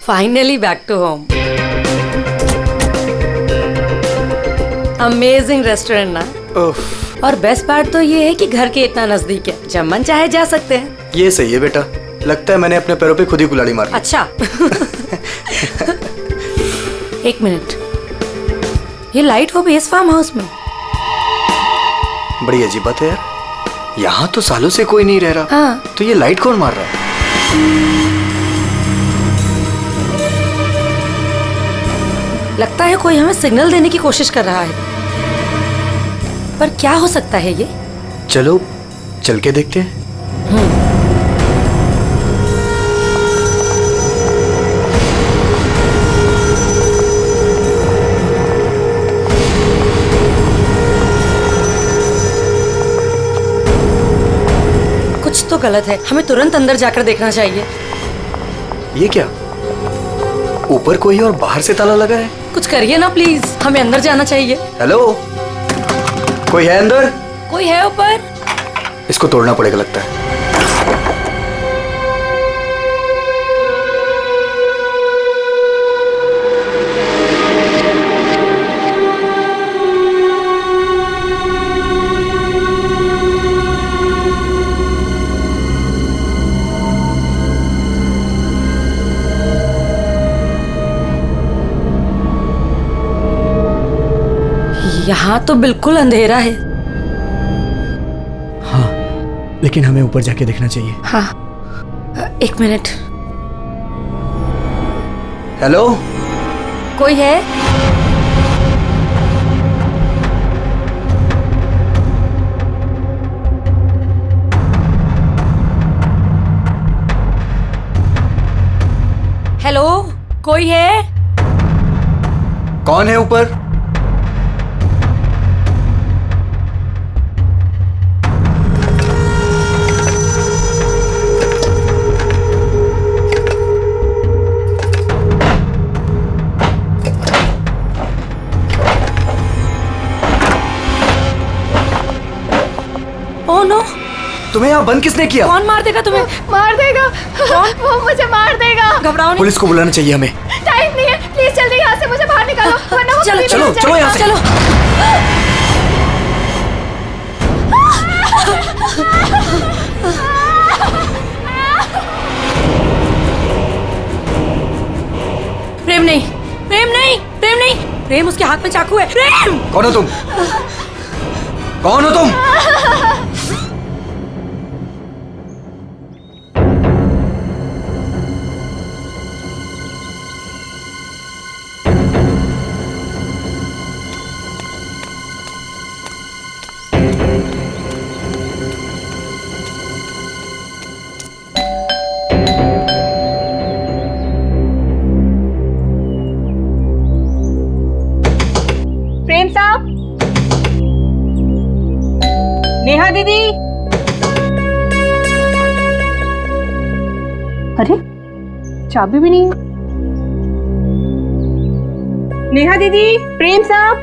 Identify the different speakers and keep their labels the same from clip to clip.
Speaker 1: Finally back to home. Amazing restaurant ना। और best part तो ये है कि घर के इतना नजदीक है, जब मन चाहे जा सकते हैं।
Speaker 2: ये सही है बेटा, लगता है मैंने अपने पैरों पे खुद ही कुल्हाड़ी मार ली।
Speaker 1: अच्छा। एक मिनट, ये लाइट वो भी इस फार्म हाउस में?
Speaker 2: बड़ी अजीब बात है यार, यहाँ तो सालों से कोई नहीं रह रहा।
Speaker 1: हाँ।
Speaker 2: तो ये लाइट कौन मार रहा है?
Speaker 1: लगता है कोई हमें सिग्नल देने की कोशिश कर रहा है, पर क्या हो सकता है ये?
Speaker 2: चलो चल के देखते हैं।
Speaker 1: कुछ तो गलत है, हमें तुरंत अंदर जाकर देखना चाहिए।
Speaker 2: ये क्या, ऊपर कोई और बाहर से ताला लगा है?
Speaker 1: कुछ करिए ना प्लीज, हमें अंदर जाना चाहिए।
Speaker 2: हेलो, कोई है अंदर?
Speaker 1: कोई है ऊपर?
Speaker 2: इसको तोड़ना पड़ेगा लगता है।
Speaker 1: यहाँ तो बिल्कुल अंधेरा है।
Speaker 2: हाँ, लेकिन हमें ऊपर जाके देखना चाहिए।
Speaker 1: हाँ, एक मिनट।
Speaker 2: हेलो,
Speaker 1: कोई है? हेलो, कोई है?
Speaker 2: कौन है ऊपर?
Speaker 1: ओह नो,
Speaker 2: तुम्हें यहाँ बंद किसने किया?
Speaker 1: कौन मार देगा तुम्हें?
Speaker 3: मार देगा। वो मुझे मार देगा।
Speaker 1: घबराओ नहीं।
Speaker 2: पुलिस को बुलाना चाहिए हमें।
Speaker 3: टाइम नहीं है, प्लीज जल्दी यहाँ से मुझे बाहर निकालो, वरना वो
Speaker 1: चलो,
Speaker 3: कभी
Speaker 2: चलो,
Speaker 3: नहीं
Speaker 2: चलो यहाँ से।
Speaker 1: चलो। प्रेम नहीं, प्रेम नहीं, प्रेम नहीं, प्रेम उसके हाथ में चाकू है। प्रेम!
Speaker 2: कौन हो तुम? कौन हो तुम?
Speaker 3: प्रेम साहब, नेहा दीदी। अरे चाबी भी नहीं। नेहा दीदी, प्रेम साहब।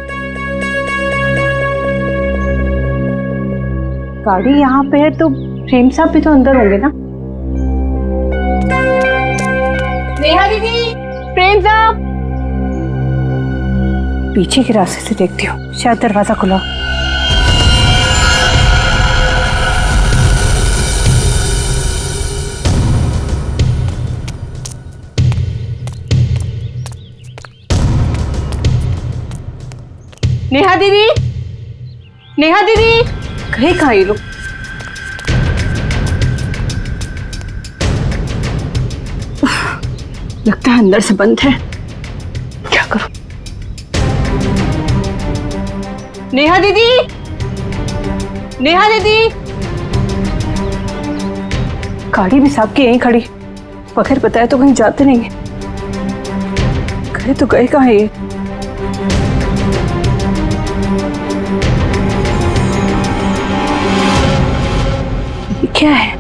Speaker 3: गाड़ी यहाँ पे है तो प्रेम साहब भी तो अंदर होंगे ना। नेहा दीदी, प्रेम साहब। पीछे के रास्ते से देखती हूँ, शायद दरवाजा खुला। नेहा दीदी, नेहा दीदी, कहीं कहाँ ये लोग? लगता है अंदर से बंद है, क्या करूं? नेहा दीदी, नेहा दीदी। गाड़ी भी साहब की यहीं खड़ी, बगैर बताए तो कहीं जाते नहीं है। गए तो गए कहाँ है ये? क्या है?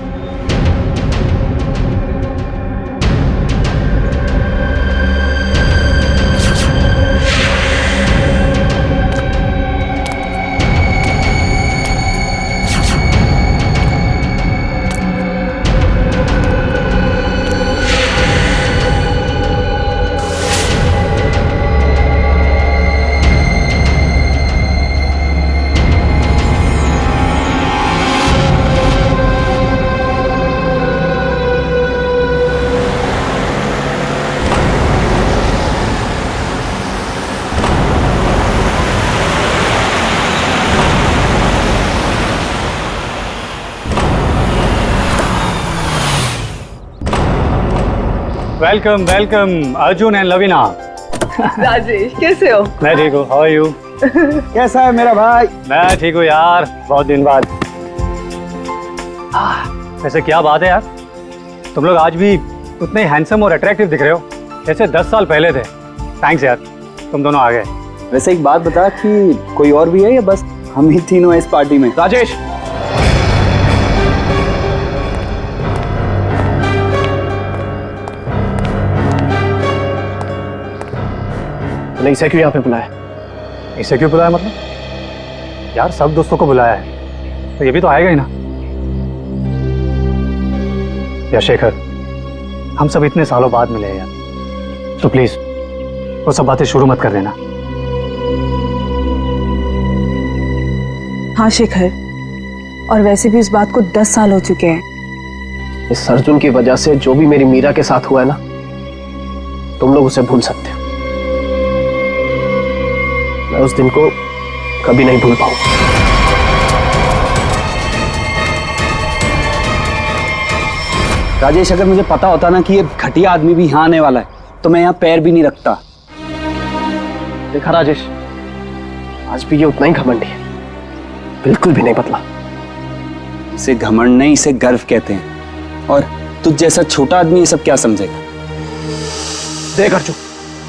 Speaker 4: Welcome welcome Arjun and Lavina.
Speaker 3: Rajesh कैसे हो?
Speaker 4: मैं ठीक हूँ, हाउ आर यू?
Speaker 2: कैसा है मेरा भाई?
Speaker 4: मैं ठीक हूँ यार, बहुत दिन बाद। वैसे क्या बात है यार, तुम लोग आज भी उतने हैंडसम और अट्रैक्टिव दिख रहे हो जैसे 10 साल पहले थे। थैंक्स यार, तुम दोनों आ गए।
Speaker 5: वैसे एक बात बता कि कोई और भी है या बस हम ही तीनों हैं इस पार्टी में?
Speaker 4: राजेश,
Speaker 5: तूने इसे क्यों यहाँ पे बुलाया?
Speaker 4: इसे क्यों बुलाया मतलब? यार सब दोस्तों को बुलाया है तो ये भी तो आएगा ही ना। यार शेखर, हम सब इतने सालों बाद मिले हैं यार, तो प्लीज वो सब बातें शुरू मत कर देना।
Speaker 3: हाँ शेखर, और वैसे भी उस बात को 10 साल हो चुके हैं।
Speaker 6: इस अर्जुन की वजह से जो भी मेरी मीरा के साथ हुआ है ना, तुम लोग उसे भूल सकते हो। मैं उस दिन को कभी नहीं भूल पाऊंगा।
Speaker 5: राजेश, अगर मुझे पता होता ना कि ये घटिया आदमी भी यहाँ आने वाला है तो मैं यहाँ पैर भी नहीं रखता।
Speaker 6: देखा राजेश, आज भी ये उतना ही घमंडी है, बिल्कुल भी नहीं बदला।
Speaker 5: इसे घमंड नहीं, इसे गर्व कहते हैं। और तुझ जैसा छोटा आदमी ये सब क्या समझेगा?
Speaker 6: देख अर्जुन,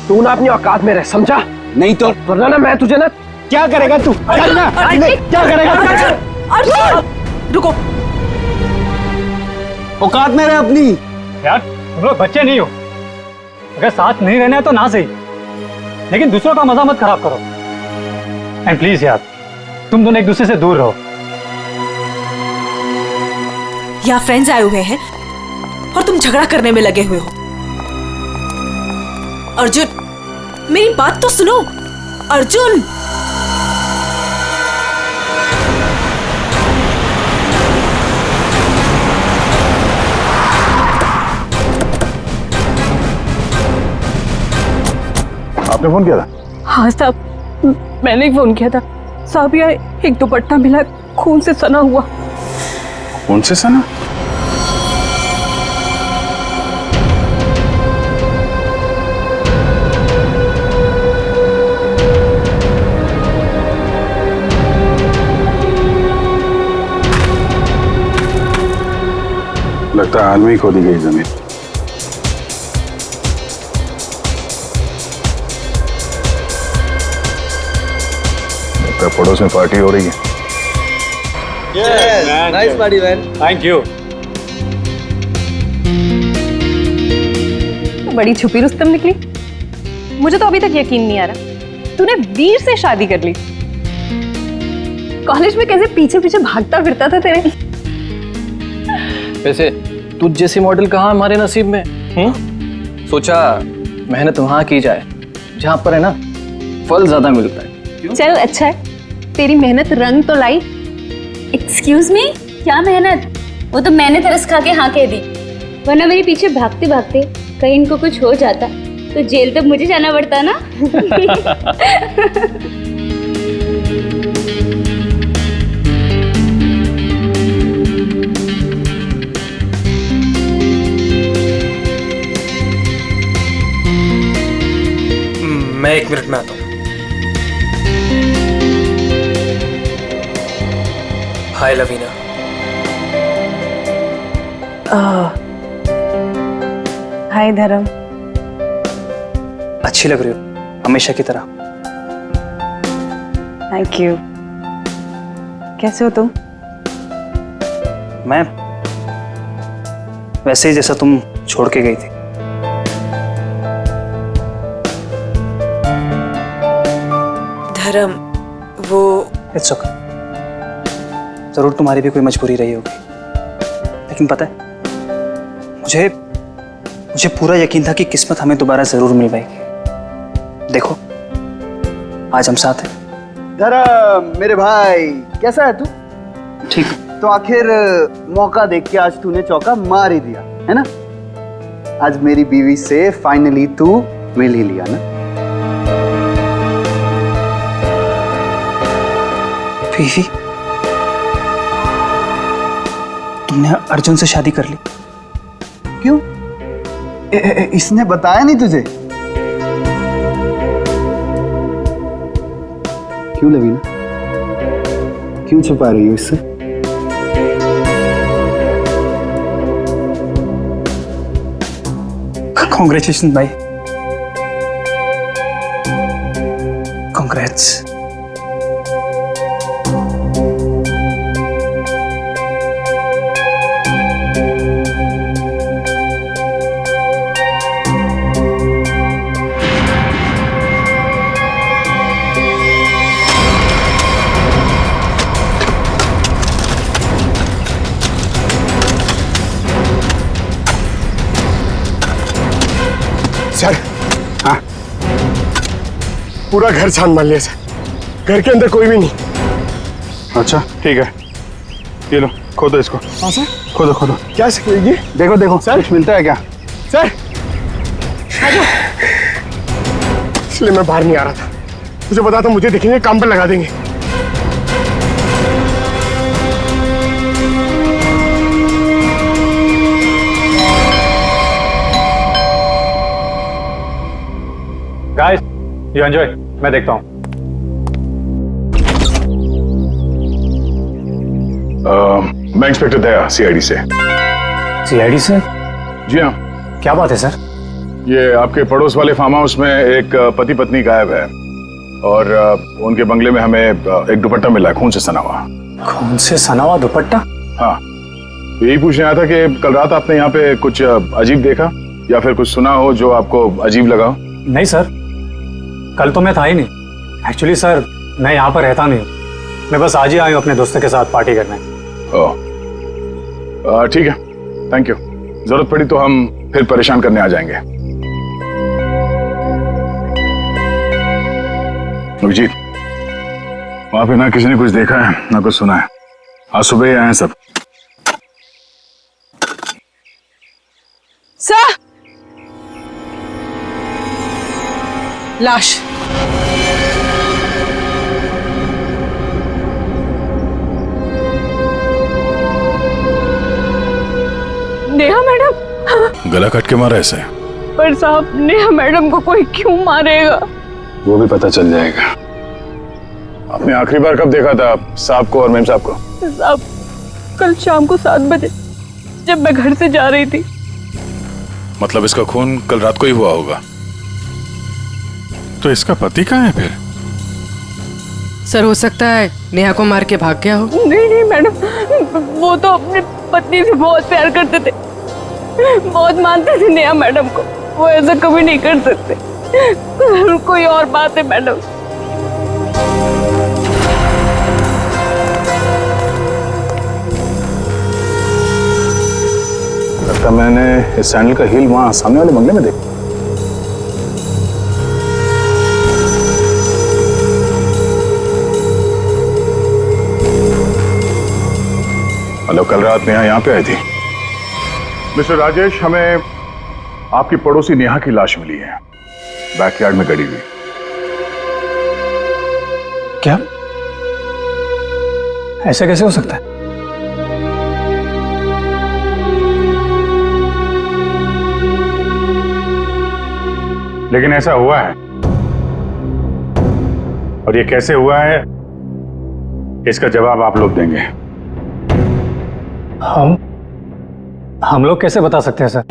Speaker 6: तू ना अपनी औकात में रह, समझा?
Speaker 5: नहीं तो
Speaker 6: वरना ना मैं तुझे ना।
Speaker 5: क्या करेगा तू? करना क्या करेगा?
Speaker 1: रुको,
Speaker 5: औकात में रह अपनी।
Speaker 4: यार तुम लोग बच्चे नहीं हो, अगर साथ नहीं रहना है तो ना सही, लेकिन दूसरों का मजा मत खराब करो। एंड प्लीज यार, तुम दोनों एक दूसरे से दूर रहो।
Speaker 1: यहाँ फ्रेंड्स आए हुए हैं और तुम झगड़ा करने में लगे हुए हो। अर्जुन, मेरी बात तो सुनो। अर्जुन,
Speaker 4: आपने फोन किया था?
Speaker 3: हाँ साहब, मैंने ही फोन किया था। साहब यहाँ एक दुपट्टा मिला, खून से सना हुआ।
Speaker 4: कौन से सना?
Speaker 7: लगता है हाल में ही खोदी गई जमीन। लगता है पड़ोस में पार्टी हो रही है।
Speaker 2: Nice party man.
Speaker 4: Thank you.
Speaker 3: तो बड़ी छुपी रुस्तम निकली। मुझे तो अभी तक यकीन नहीं आ रहा तूने वीर से शादी कर ली। कॉलेज में कैसे पीछे पीछे भागता फिरता था तेरे।
Speaker 6: वैसे तुझ जैसी मॉडल कहाँ हमारे नसीब में? सोचा मेहनत वहां की जाए जहां पर है ना फल ज्यादा मिलता है।
Speaker 3: चल अच्छा है, तेरी मेहनत रंग तो लाई।
Speaker 8: एक्सक्यूज मी, क्या मेहनत? वो तो मैंने तरस खा के हाँ कह दी, वरना मेरे पीछे भागते भागते कहीं इनको कुछ हो जाता तो जेल तक मुझे जाना पड़ता ना।
Speaker 2: मैं 1 मिनट में आता हूँ। हाय लवीना।
Speaker 3: हाय धर्म।
Speaker 2: अच्छी लग रही हो हमेशा की तरह।
Speaker 3: Thank you. कैसे हो तुम?
Speaker 2: मैं वैसे ही जैसा तुम छोड़ के गई थी।
Speaker 1: धर्म, वो
Speaker 2: इट्स ओके। जरूर तुम्हारी भी कोई मजबूरी रही होगी, लेकिन पता है मुझे पूरा यकीन था कि किस्मत हमें दोबारा जरूर मिल पाएगी। देखो आज हम साथ हैं।
Speaker 5: धर्म मेरे भाई, कैसा है तू?
Speaker 2: ठीक।
Speaker 5: तो आखिर मौका देख के आज तूने चौका मार ही दिया है ना। आज मेरी बीवी से फाइनली तू मिल ही लिया ना।
Speaker 2: बीवी? तुमने अर्जुन से शादी कर ली?
Speaker 5: क्यों? इसने बताया नहीं तुझे? क्यों लवीना, क्यों छुपा रही हो इससे?
Speaker 2: कॉन्ग्रेचुलेशन भाई, कॉन्ग्रेट्स।
Speaker 9: सर, हाँ, पूरा घर छान मार लिया सर, घर के अंदर कोई भी नहीं।
Speaker 7: अच्छा ठीक है, ये लो खोदो इसको।
Speaker 9: हाँ सर।
Speaker 7: खोदो खोदो।
Speaker 9: क्या सर ये?
Speaker 7: देखो देखो
Speaker 9: सर।
Speaker 7: कुछ मिलता है क्या?
Speaker 9: सर इसलिए मैं बाहर नहीं आ रहा था, मुझे पता था मुझे देखेंगे काम पर लगा देंगे।
Speaker 4: गाइस यू एंजॉय, मैं देखता हूँ।
Speaker 7: मैं इंस्पेक्टर दया, सीआईडी से।
Speaker 4: सीआईडी से?
Speaker 7: जी हाँ,
Speaker 4: क्या बात है सर?
Speaker 7: ये आपके पड़ोस वाले फार्म हाउस में एक पति पत्नी गायब है और उनके बंगले में हमें एक दुपट्टा मिला है, खून से सना हुआ।
Speaker 4: खून से सना हुआ दुपट्टा?
Speaker 7: हाँ, तो यही पूछने आया था कि कल रात आपने यहाँ पे कुछ अजीब देखा या फिर कुछ सुना हो जो आपको अजीब लगा हो?
Speaker 4: नहीं सर, कल तो मैं था ही नहीं। एक्चुअली सर मैं यहाँ पर रहता नहीं, मैं बस आज ही आया हूँ अपने दोस्तों के साथ पार्टी करने।
Speaker 7: ओह ठीक है, थैंक यू। जरूरत पड़ी तो हम फिर परेशान करने आ जाएंगे। अभिजीत, वहां पे ना किसी ने कुछ देखा है ना कुछ सुना है, आज सुबह ही आए हैं सब।
Speaker 3: सर, लाश। नेहा मैडम।
Speaker 7: गला कट के मारा ऐसे?
Speaker 3: पर साहब, नेहा मैडम को कोई क्यों मारेगा?
Speaker 7: वो भी पता चल जाएगा। आपने आखिरी बार कब देखा था साहब को और मेम साहब को?
Speaker 3: साहब, कल शाम को 7 बजे जब मैं घर से जा रही थी।
Speaker 7: मतलब इसका खून कल रात को ही हुआ होगा। तो इसका पति कहाँ है फिर?
Speaker 10: सर, हो सकता है नेहा को मार के भाग गया हो।
Speaker 3: नहीं नहीं मैडम, वो तो अपनी पत्नी से बहुत प्यार करते थे, बहुत मानते थे नेहा मैडम को। वो ऐसा कभी नहीं कर सकते। कोई और बात है मैडम।
Speaker 7: लगता मैंने इस सैंडल का हील वहां सामने वाले बंगले में देखा। हेलो, कल रात नेहा यहाँ पे आई थी। मिस्टर राजेश, हमें आपकी पड़ोसी नेहा की लाश मिली है, बैकयार्ड में गड़ी हुई।
Speaker 4: क्या? ऐसा कैसे हो सकता है?
Speaker 7: लेकिन ऐसा हुआ है, और ये कैसे हुआ है इसका जवाब आप लोग देंगे।
Speaker 4: हम लोग कैसे बता सकते हैं सर?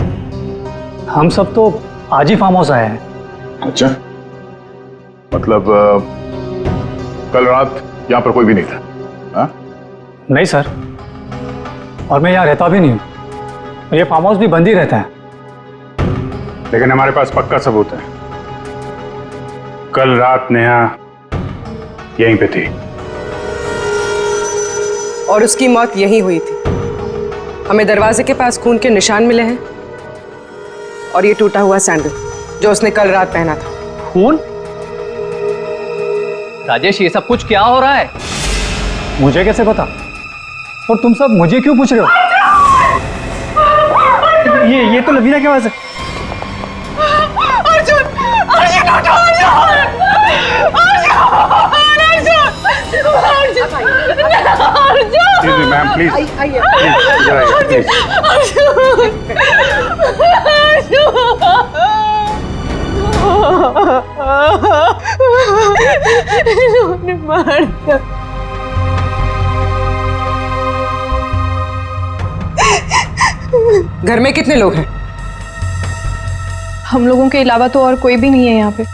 Speaker 4: हम सब तो आज ही फार्म हाउस आए हैं।
Speaker 7: अच्छा, मतलब कल रात यहाँ पर कोई भी नहीं था? हाँ?
Speaker 4: नहीं सर, और मैं यहाँ रहता भी नहीं हूँ। ये फार्म हाउस भी बंद ही रहता है।
Speaker 7: लेकिन हमारे पास पक्का सबूत है, कल रात नेहा यहीं पे थी
Speaker 10: और उसकी मौत यहीं हुई थी। हमें दरवाजे के पास खून के निशान मिले हैं और ये टूटा हुआ सैंडल जो उसने कल रात पहना था।
Speaker 6: खून? राजेश, ये सब कुछ क्या हो रहा है?
Speaker 4: मुझे कैसे पता? और तुम सब मुझे क्यों पूछ रहे हो? ये तो लवीना की आवाज है।
Speaker 3: अर्जुन, अर्जुन उठो, अर्जुन,
Speaker 7: मैम प्लीज।
Speaker 3: अर्जुन, इन्होंने मार दिया।
Speaker 10: घर में कितने लोग हैं?
Speaker 3: हम लोगों के अलावा तो और कोई भी नहीं है यहाँ पे।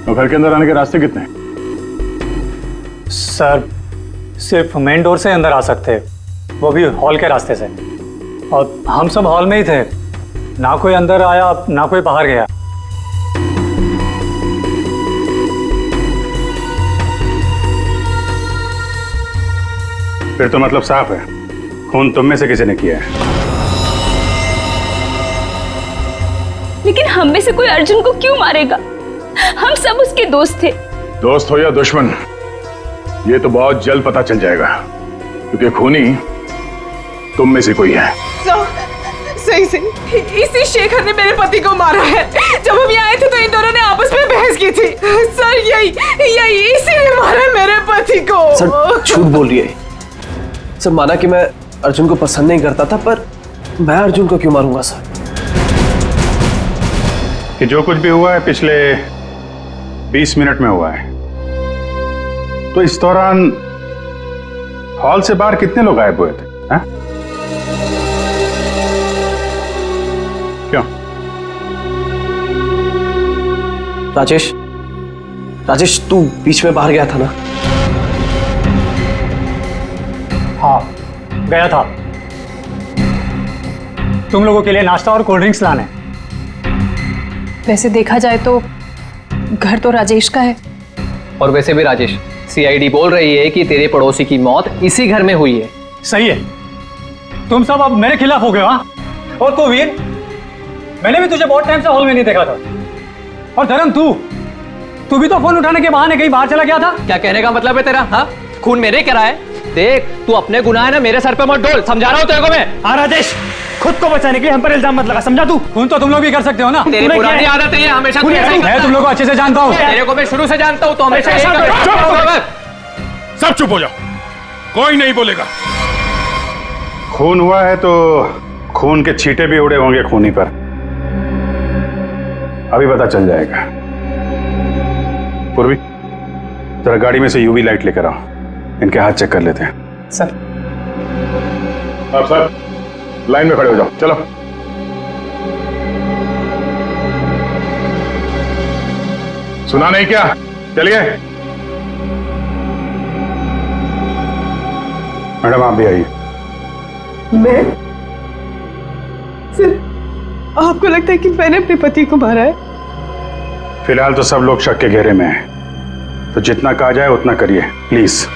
Speaker 7: तो घर के अंदर आने के रास्ते कितने हैं?
Speaker 4: सर सिर्फ मेन डोर से अंदर आ सकते हैं, वो भी हॉल के रास्ते से, और हम सब हॉल में ही थे। ना कोई अंदर आया ना कोई बाहर गया।
Speaker 7: फिर तो मतलब साफ है, खून तुम में से किसी ने किया है।
Speaker 8: लेकिन हम में से कोई अर्जुन को क्यों मारेगा? हम सब उसके दोस्त थे।
Speaker 7: दोस्त हो या दुश्मन, ये तो बहुत जल्द पता चल जाएगा, क्योंकि खूनी तुम में से कोई है।
Speaker 3: सही सही, इसी शेखर ने मेरे पति को मारा है। जब हम यहाँ आए थे तो इन दोनों ने आपस में बहस की थी। सर यही इसी ने मारा मेरे पति को।
Speaker 6: सर झूठ बोल रही है। सर माना कि मैं अर्जुन को पसंद नहीं करता था, पर मैं अर्जुन को क्यों मारूंगा सर?
Speaker 7: कि जो कुछ भी हुआ है पिछले 20 मिनट में हुआ है। तो इस दौरान हॉल से बाहर कितने लोग गायब हुए थे? हा? क्यों?
Speaker 6: राजेश तू बीच में बाहर गया था ना?
Speaker 4: हाँ गया था, तुम लोगों के लिए नाश्ता और कोल्ड ड्रिंक्स लाने।
Speaker 3: वैसे देखा जाए तो घर तो राजेश का है।
Speaker 6: और वैसे भी राजेश, सीआईडी बोल रही है कि तेरे पड़ोसी की मौत इसी घर में हुई है।
Speaker 4: सही है, तुम सब अब मेरे खिलाफ हो गए। हाँ, और तो वीर, मैंने भी तुझे बहुत टाइम से हॉल में नहीं देखा था। और धर्म तू भी तो फोन उठाने के बहाने कहीं बाहर चला गया था।
Speaker 6: क्या कहने का मतलब है तेरा? हाँ, खून मेरे करा है। देख, तू अपने गुनाह है ना मेरे सर पे मत डोल, समझा रहा हूं तेरे को मैं।
Speaker 4: हाँ राजेश, खुद को बचाने के लिए हम पर इल्जाम मत लगा, समझा तू? खून तो तुम लोग भी कर सकते हो ना।
Speaker 6: तेरी पुरानी आदत है, हमेशा
Speaker 4: मैं तुम लोग को अच्छे से जानता हूँ।
Speaker 6: तेरे को मैं शुरू से जानता हूँ, तो हमेशा
Speaker 9: सब चुप हो जाओ, कोई नहीं बोलेगा।
Speaker 7: खून हुआ है तो खून के छींटे भी उड़े होंगे खूनी पर, अभी पता चल जाएगा। पूर्वी, जरा गाड़ी में से यूवी लाइट लेकर आओ, इनके हाथ चेक कर लेते हैं।
Speaker 4: सर।
Speaker 7: अब सर लाइन में खड़े हो जाओ, चलो। सुना नहीं क्या? चलिए। मैडम आप भी आइए।
Speaker 3: मैं? सर, आपको लगता है कि मैंने अपने पति को मारा है?
Speaker 7: फिलहाल तो सब लोग शक के घेरे में हैं, तो जितना कहा जाए उतना करिए प्लीज।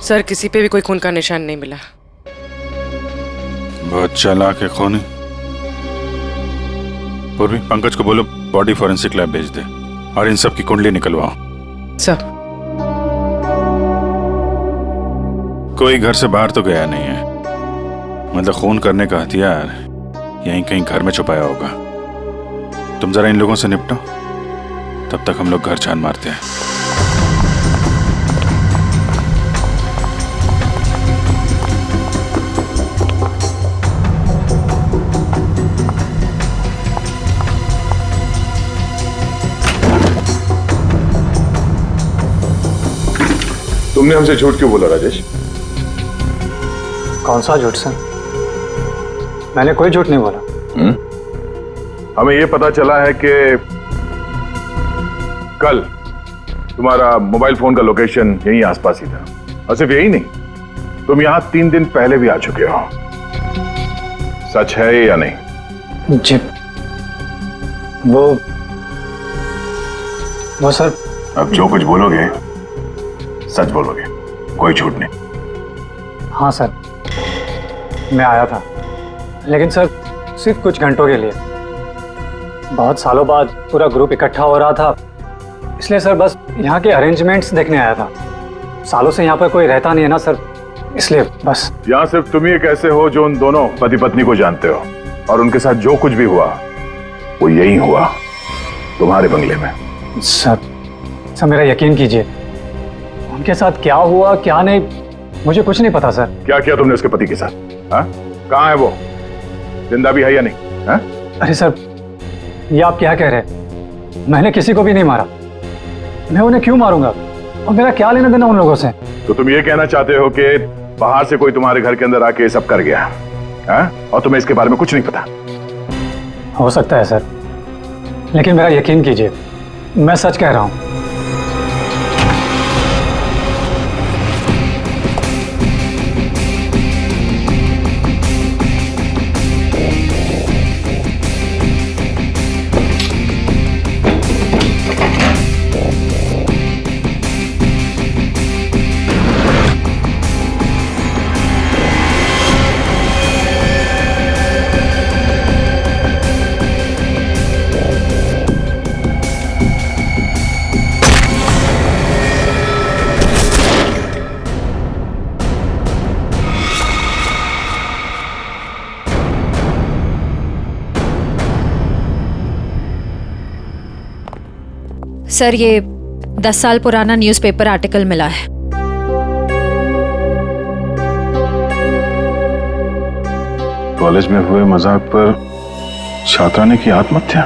Speaker 10: सर, किसी पे भी कोई खून का निशान नहीं मिला।
Speaker 7: बहुत चालाक है खूनी। पूर्वी, पंकज को बोलो बॉडी फॉरेंसिक लैब भेज दे और इन सब की कुंडली निकलवाओ।
Speaker 10: सर।
Speaker 7: कोई घर से बाहर तो गया नहीं है, मतलब खून करने का हथियार यहीं कहीं घर में छुपाया होगा। तुम जरा इन लोगों से निपटो, तब तक हम लोग घर छान मारते हैं।
Speaker 9: तुमने हमसे झूठ क्यों बोला राजेश?
Speaker 4: कौन सा झूठ सर? मैंने कोई झूठ नहीं बोला।
Speaker 11: हमें ये पता चला है कि कल तुम्हारा मोबाइल फोन का लोकेशन यहीं आसपास ही था, और सिर्फ यही नहीं, तुम यहां 3 दिन पहले भी आ चुके हो। सच है या नहीं?
Speaker 4: जी वो सर।
Speaker 11: अब जो कुछ बोलोगे सच बोलोगे, कोई झूठ नहीं।
Speaker 4: हाँ सर, मैं आया था, लेकिन सर सिर्फ कुछ घंटों के लिए। बहुत सालों बाद पूरा ग्रुप इकट्ठा हो रहा था, इसलिए सर बस यहाँ के अरेंजमेंट्स देखने आया था। सालों से यहाँ पर कोई रहता नहीं है ना सर, इसलिए बस।
Speaker 11: यहाँ सिर्फ तुम ही एक ऐसे हो जो उन दोनों पति पत्नी को जानते हो, और उनके साथ जो कुछ भी हुआ वो यही हुआ, तुम्हारे बंगले में।
Speaker 4: सर मेरा यकीन कीजिए, उनके साथ क्या हुआ क्या नहीं मुझे कुछ नहीं पता सर।
Speaker 11: क्या किया तुमने उसके पति के साथ? हाँ, कहाँ है वो? जिंदा भी है या नहीं? हाँ?
Speaker 4: अरे सर, ये आप क्या कह रहे हैं? मैंने किसी को भी नहीं मारा। मैं उन्हें क्यों मारूंगा, और मेरा क्या लेना देना उन लोगों से?
Speaker 11: तो तुम ये कहना चाहते हो कि बाहर से कोई तुम्हारे घर के अंदर आके ये सब कर गया, हाँ? और तुम्हें इसके बारे में कुछ नहीं पता?
Speaker 4: हो सकता है सर, लेकिन मेरा यकीन कीजिए, मैं सच कह रहा हूं।
Speaker 12: सर, ये 10 साल पुराना न्यूज़पेपर आर्टिकल मिला है।
Speaker 11: कॉलेज में हुए मजाक पर छात्रा ने की आत्महत्या।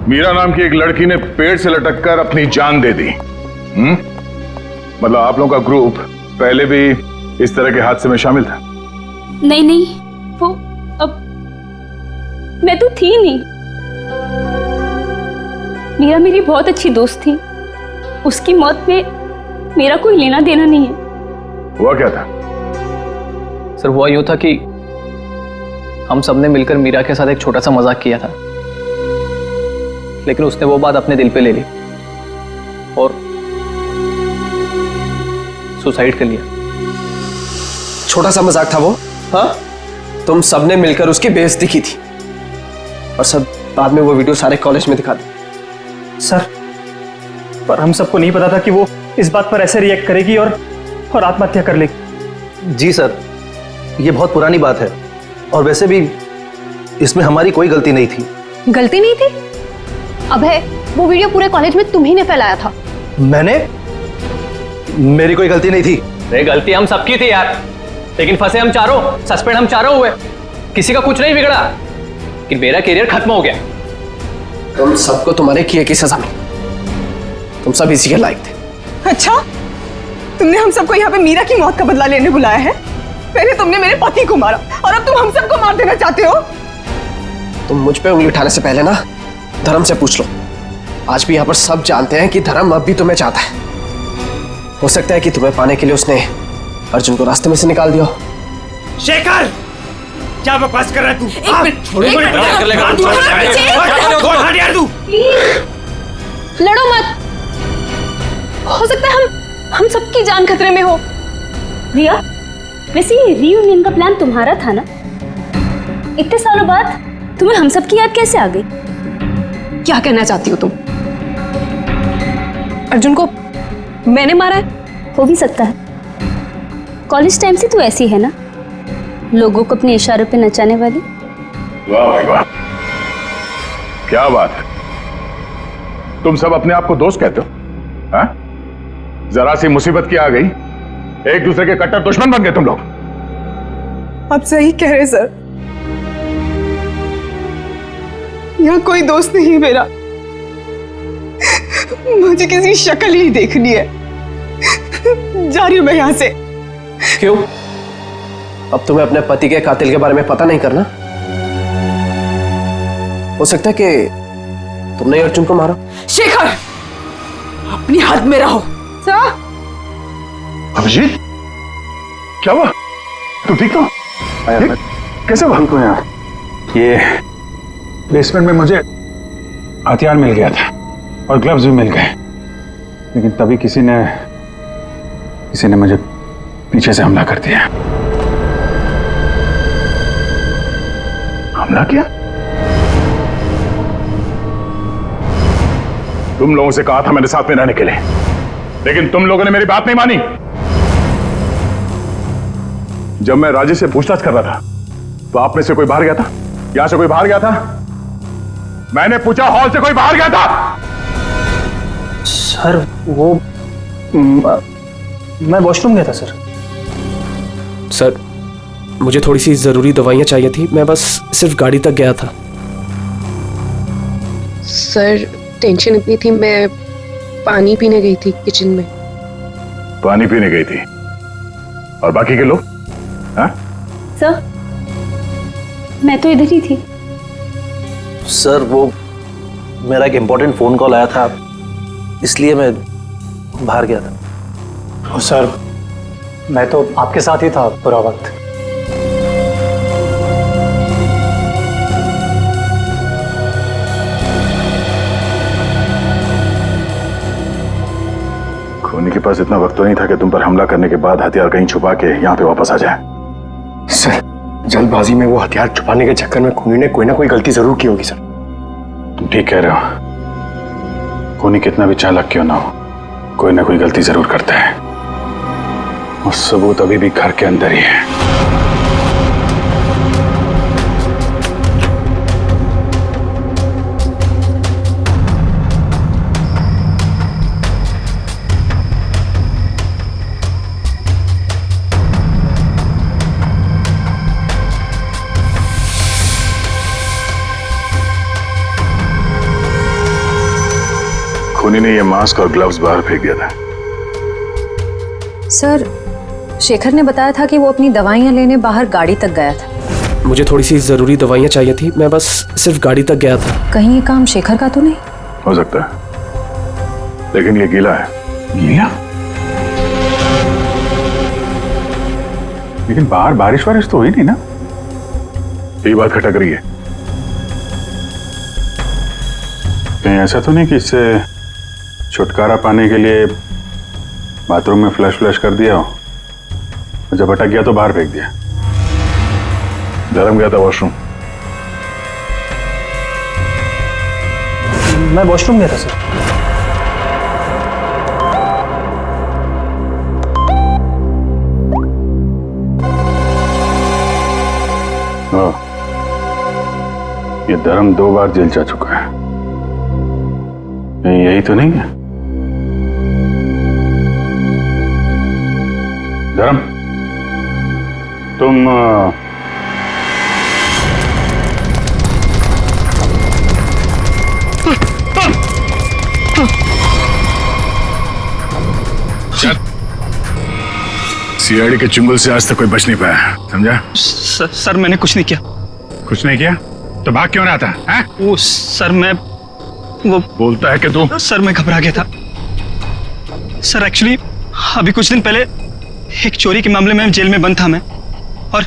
Speaker 11: मीरा नाम की एक लड़की ने पेड़ से लटककर अपनी जान दे दी। मतलब आप लोगों का ग्रुप पहले भी इस तरह के हादसे में शामिल था?
Speaker 8: नहीं, वो अब मैं तो थी नहीं। मीरा मेरी बहुत अच्छी दोस्त थी, उसकी मौत में मेरा कोई लेना देना नहीं है।
Speaker 11: हुआ क्या था?
Speaker 6: सर हुआ यूं था कि हम सबने मिलकर मीरा के साथ एक छोटा सा मजाक किया था, लेकिन उसने वो बात अपने दिल पे ले ली और सुसाइड कर लिया।
Speaker 13: छोटा सा मजाक था वो? हाँ, तुम सबने मिलकर उसकी बेइज्जती की थी और सब बाद में वो वीडियो सारे कॉलेज में दिखा दी।
Speaker 2: सर, पर हम सबको नहीं पता था कि वो इस बात पर ऐसे रिएक्ट करेगी और आत्महत्या कर लेगी।
Speaker 14: जी सर, ये बहुत पुरानी बात है और वैसे भी इसमें हमारी कोई गलती नहीं थी।
Speaker 15: गलती नहीं थी? अबे, वो वीडियो पूरे कॉलेज में तुम ही ने फैलाया था।
Speaker 14: मैंने? मेरी कोई गलती नहीं थी।
Speaker 6: अरे गलती हम सबकी थी यार, लेकिन फंसे हम चारों, सस्पेंड हम चारों हुए। किसी का कुछ नहीं बिगड़ा, लेकिन मेरा करियर खत्म हो गया।
Speaker 13: तुम सबको तुम्हारे किए की सजा मिली, तुम सब इसी के लायक थे।
Speaker 10: अच्छा, तुमने हम सबको यहाँ पे मीरा की मौत का बदला लेने बुलाया है? पहले तुमने मेरे पति को मारा और अब तुम हम सबको मार देना चाहते हो?
Speaker 13: तुम मुझ पे उंगली उठाने से पहले ना धर्म से पूछ लो। आज भी यहाँ पर सब जानते हैं कि धर्म अब भी तुम्हें चाहता है। हो सकता है कि तुम्हें पाने के लिए उसने अर्जुन को रास्ते में से निकाल दिया।
Speaker 16: शेखर, क्या बकवास कर रहा है तू?
Speaker 13: एक मिनट, छोड़ो,
Speaker 15: लड़ो मत। हो सकता है हम सबकी जान खतरे में हो।
Speaker 8: रिया, वैसे ये रीयूनियन का प्लान तुम्हारा था ना? इतने सालों बाद तुम्हें हम सब की याद कैसे आ गई?
Speaker 15: क्या कहना चाहती हो तुम? अर्जुन को मैंने मारा है?
Speaker 8: हो भी सकता है। कॉलेज टाइम से तू ऐसी है ना, लोगों को अपने इशारों पे नचाने वाली।
Speaker 11: वाह भाई वाह, क्या बात है। तुम सब अपने आप को दोस्त कहते हो? हाँ? जरा सी मुसीबत की आ गई, एक दूसरे के कट्टर दुश्मन बन गए तुम लोग।
Speaker 10: आप सही कह रहे सर, यहाँ कोई दोस्त नहीं मेरा। मुझे किसी शक्ल ही देखनी है। जा रही हूं मैं यहां से।
Speaker 13: क्यों? अब तुम्हें अपने पति के कातिल के बारे में पता नहीं करना? हो सकता है कि तुमने अर्जुन को मारा।
Speaker 10: शेखर, अपनी हद में रहो। सर,
Speaker 11: अभिजीत, क्या हुआ? तुम ठीक हो? कैसे हुआ?
Speaker 7: हमको यहाँ ये बेसमेंट में मुझे हथियार मिल गया था और ग्लव्स भी मिल गए, लेकिन तभी किसी ने मुझे पीछे से हमला कर दिया।
Speaker 11: हमला किया? तुम लोगों से कहा था मेरे साथ में रहने के लिए, लेकिन तुम लोगों ने मेरी बात नहीं मानी। जब मैं राजेश से पूछताछ कर रहा था तो आप में से कोई बाहर गया था? यहां से कोई बाहर गया था? मैंने पूछा, हॉल से कोई बाहर गया था?
Speaker 2: सर वो मैं वॉशरूम गया था सर।
Speaker 13: सर, मुझे थोड़ी सी जरूरी दवाइयां चाहिए थी, मैं बस सिर्फ गाड़ी तक गया था।
Speaker 17: सर, टेंशन इतनी थी, मैं पानी पीने गई थी किचन में।
Speaker 11: पानी पीने गई थी? और बाकी के लोग? हाँ?
Speaker 8: सर, मैं तो इधर ही थी।
Speaker 14: सर वो मेरा एक इम्पोर्टेंट फोन कॉल आया था, इसलिए मैं बाहर गया था।
Speaker 2: सर मैं तो आपके साथ ही था पूरा वक्त।
Speaker 11: खूनी के पास इतना वक्त तो नहीं था कि तुम पर हमला करने के बाद हथियार कहीं छुपा के यहाँ पे वापस आ जाए।
Speaker 9: सर, जल्दबाजी में वो हथियार छुपाने के चक्कर में खूनी ने कोई ना कोई गलती जरूर की होगी। सर,
Speaker 7: तुम ठीक कह रहे हो। खूनी कितना भी चालाक क्यों ना हो, कोई ना कोई गलती जरूर करता है, और सबूत अभी भी घर के अंदर ही है। खूनी ने ये मास्क और ग्लव्स बाहर फेंक दिया था।
Speaker 12: सर, शेखर ने बताया था कि वो अपनी दवाइयां लेने बाहर गाड़ी तक गया था।
Speaker 13: मुझे थोड़ी सी जरूरी दवाइयां चाहिए थी, मैं बस सिर्फ गाड़ी तक गया था।
Speaker 12: कहीं ये काम शेखर का तो नहीं?
Speaker 11: हो सकता है, लेकिन ये गीला है।
Speaker 7: गीला? लेकिन बाहर बारिश वारिश तो हुई नहीं ना?
Speaker 11: ये बात खटक रही है।
Speaker 7: कहीं ऐसा तो नहीं कि इससे छुटकारा पाने के लिए बाथरूम में फ्लश कर दिया हो, और जब अटक गया तो बाहर फेंक दिया?
Speaker 11: धर्म गया था वॉशरूम?
Speaker 2: मैं वॉशरूम गया था सर।
Speaker 7: ये धर्म 2 बार जेल जा चुका है, यही तो नहीं है? धर्म, तुम
Speaker 11: सीआईडी के चुंगल से आज तक कोई बच नहीं पाया, समझा?
Speaker 6: सर मैंने कुछ नहीं किया।
Speaker 11: कुछ नहीं किया तो भाग क्यों रहा था? हैं?
Speaker 6: वो सर मैं वो
Speaker 11: बोलता है कि तू?
Speaker 6: सर मैं घबरा गया था सर। एक्चुअली अभी कुछ दिन पहले एक चोरी के मामले में जेल में बंद था मैं, और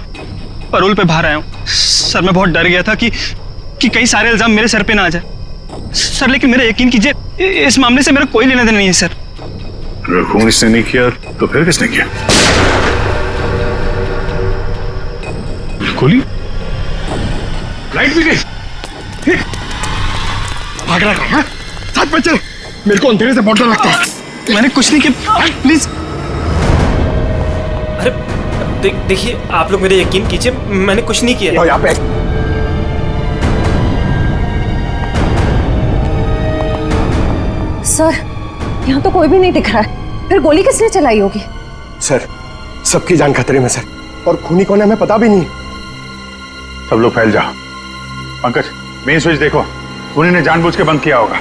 Speaker 6: पैरोल पे बाहर आया हूँ सर। मैं बहुत डर गया था कि कई सारे इल्जाम मेरे सर पे ना आ जाए सर, लेकिन मेरा यकीन कीजिए इस मामले से मेरा कोई लेना देना नहीं है सर।
Speaker 11: अगर खून इसने नहीं किया तो फिर किसने किया? गोली? लाइट भी गई?
Speaker 9: भाग रहा है? साथ में चल, मेरे को अंधेरे से बहुत डर लगता है।
Speaker 6: मैंने कुछ नहीं किया, प्लीज।
Speaker 16: अरे देखिए, आप लोग मेरे यकीन कीजिए, मैंने कुछ नहीं किया।
Speaker 9: यहाँ पे
Speaker 12: सर, यहाँ तो कोई भी नहीं दिख रहा है, फिर गोली किसने चलाई होगी?
Speaker 9: सर, सबकी जान खतरे में सर, और खूनी कौन है हमें पता भी नहीं।
Speaker 7: सब लोग फैल जाओ। पंकज, मेन स्विच देखो, खूनी ने जानबूझ के बंद किया होगा।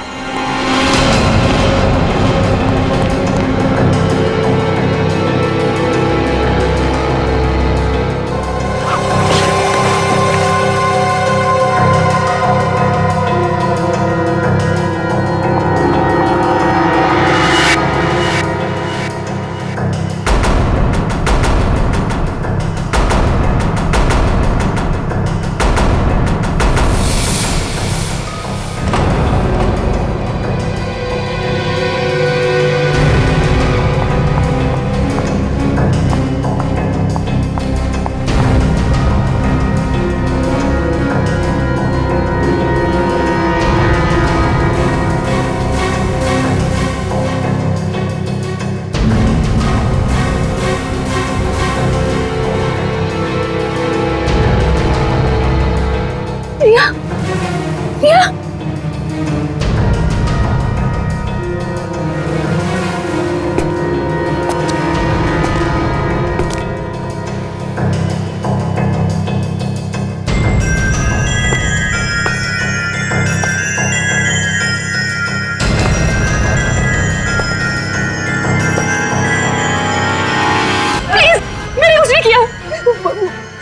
Speaker 15: प्रिया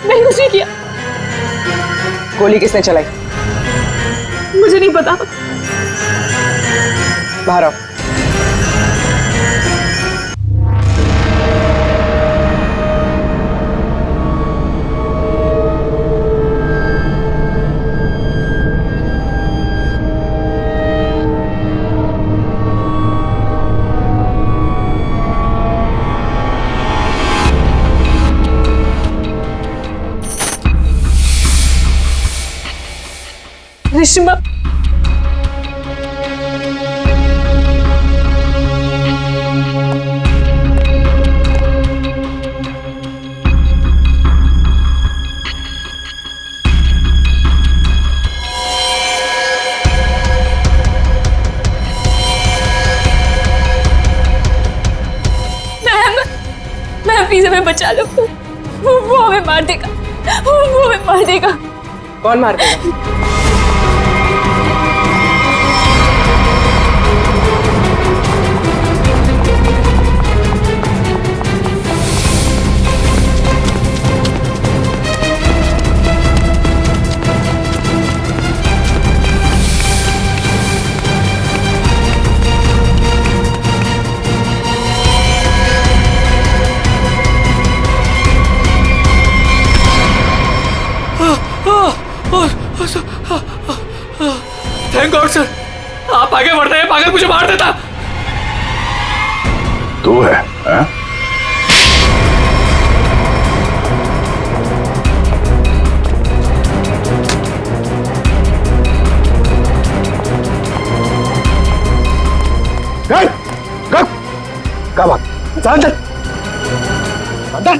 Speaker 15: मैंने कुछ नहीं किया।
Speaker 10: गोली किसने चलाई?
Speaker 15: मुझे नहीं पता।
Speaker 10: बाहर आओ।
Speaker 15: रिश्मा मैं प्लीज हमें बचा लो। वो हमें मार देगा। वो हमें मार देगा।
Speaker 10: कौन मार देगा?
Speaker 16: थैंक गॉड सर, आप आगे बढ़ रहे हैं। पागल मुझे मार देता।
Speaker 11: तू है हाँ?
Speaker 9: क्या बात? अंदर अंदर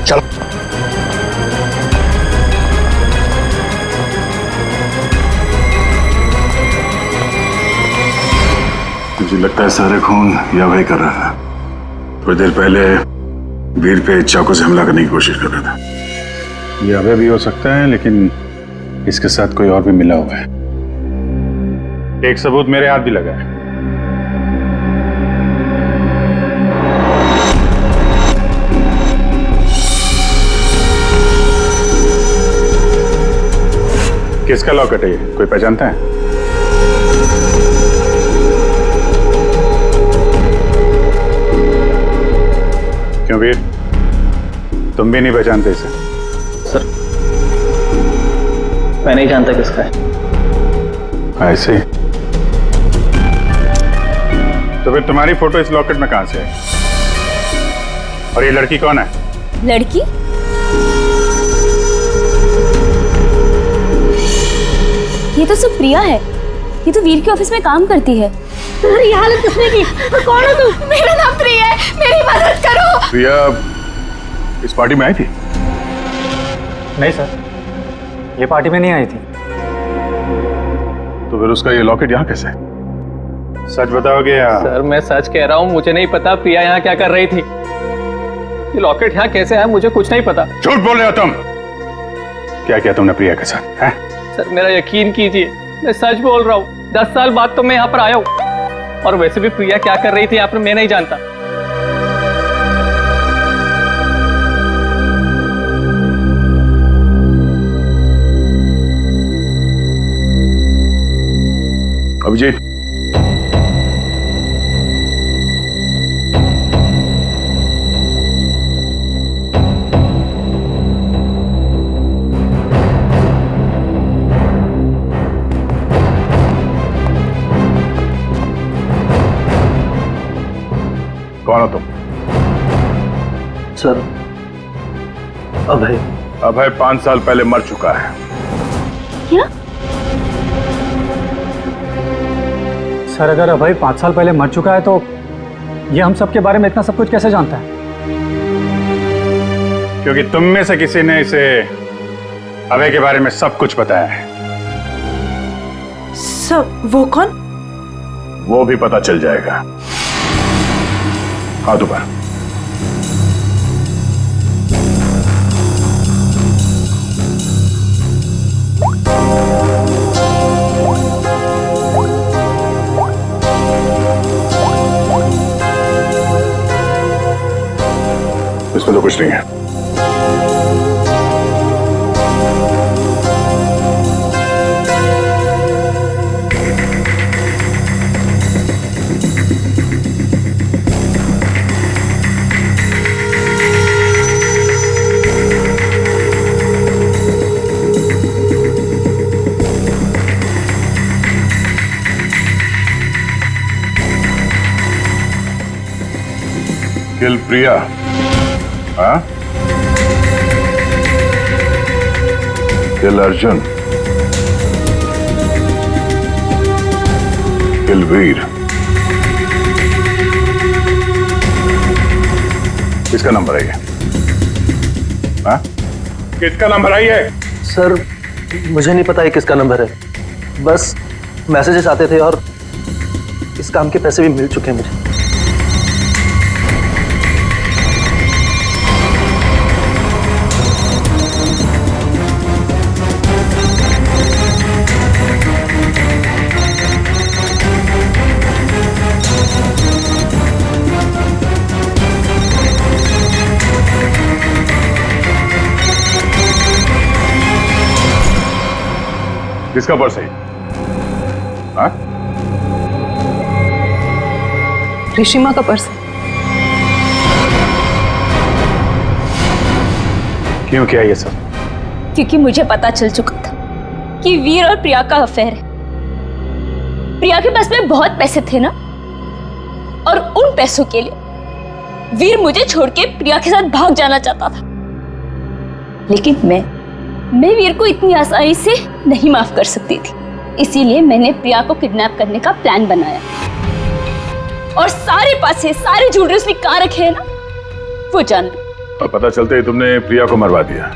Speaker 9: चलो।
Speaker 11: मुझे लगता है सारे खून या वही कर रहा था। थोड़ी देर पहले वीर पे चाकू से हमला करने की कोशिश कर रहा था। ये अभय भी हो सकता है, लेकिन इसके साथ कोई और भी मिला हुआ है। एक सबूत मेरे हाथ भी लगा है। किसका लॉकेट है ये? कोई पहचानता है? क्यों वीर, तुम भी नहीं पहचानते इसे?
Speaker 2: सर मैं नहीं जानता किसका है।
Speaker 11: ऐसे ही? तो फिर तुम्हारी फोटो इस लॉकेट में कहां से है? और ये लड़की कौन है?
Speaker 8: लड़की? ये तो सब प्रिया है। ये तो वीर के ऑफिस में काम करती है।
Speaker 1: तुम्हारी हालत किसने की? कौन हो तुम?
Speaker 15: मेरा नाम प्रिया है, मेरी मदद करो।
Speaker 11: प्रिया इस पार्टी में आई थी?
Speaker 4: नहीं सर, ये पार्टी में नहीं आई थी।
Speaker 11: तो फिर उसका ये लॉकेट यहाँ कैसे? सच बताओगे या?
Speaker 2: सर मैं सच कह रहा हूँ, मुझे नहीं पता प्रिया यहाँ क्या कर रही थी। ये लॉकेट यहाँ कैसे आया मुझे कुछ नहीं पता।
Speaker 11: झूठ बोल रहे हो तुम। क्या किया तुमने प्रिया के साथ है?
Speaker 2: सर मेरा यकीन कीजिए, मैं सच बोल रहा हूँ। 10 साल बाद तो मैं यहाँ पर आया हूँ, और वैसे भी प्रिया क्या कर रही थी यहाँ पर मैं नहीं जानता।
Speaker 11: अभिजीत, कौन हो तुम?
Speaker 2: सर अभय।
Speaker 11: अभय 5 साल पहले मर चुका है।
Speaker 8: क्या?
Speaker 4: सर अगर अभय 5 साल पहले मर चुका है तो ये हम सब के बारे में इतना सब कुछ कैसे जानता है?
Speaker 11: क्योंकि तुम में से किसी ने इसे
Speaker 7: अभय के बारे में सब कुछ बताया है।
Speaker 1: सब? वो कौन?
Speaker 11: वो भी पता चल जाएगा। हाथ ऊपर। इसमें तो कुछ नहीं है। किल प्रिया। हाँ? किल अर्जुन। किल वीर। किसका नंबर है ये? हाँ? किसका नंबर आई है?
Speaker 14: सर मुझे नहीं पता है किसका नंबर है, बस मैसेजेस आते थे और इस काम के पैसे भी मिल चुके हैं मुझे।
Speaker 11: किसका पर्स है? हाँ?
Speaker 10: ऋषिमा का पर्स है।
Speaker 7: क्यों किया ये सब?
Speaker 8: क्योंकि मुझे पता चल चुका था कि वीर और प्रिया का अफेयर है। प्रिया के पास में बहुत पैसे थे ना, और उन पैसों के लिए वीर मुझे छोड़ के प्रिया के साथ भाग जाना चाहता था। लेकिन मैं वीर को इतनी आसानी से नहीं माफ कर सकती थी, इसीलिए मैंने प्रिया को किडनैप करने का प्लान बनाया और सारे पैसे, सारे ज्वेलरी उसने कहाँ रखे हैं ना, वो जान लो।
Speaker 11: और पता चलते ही तुमने प्रिया को मरवा दिया,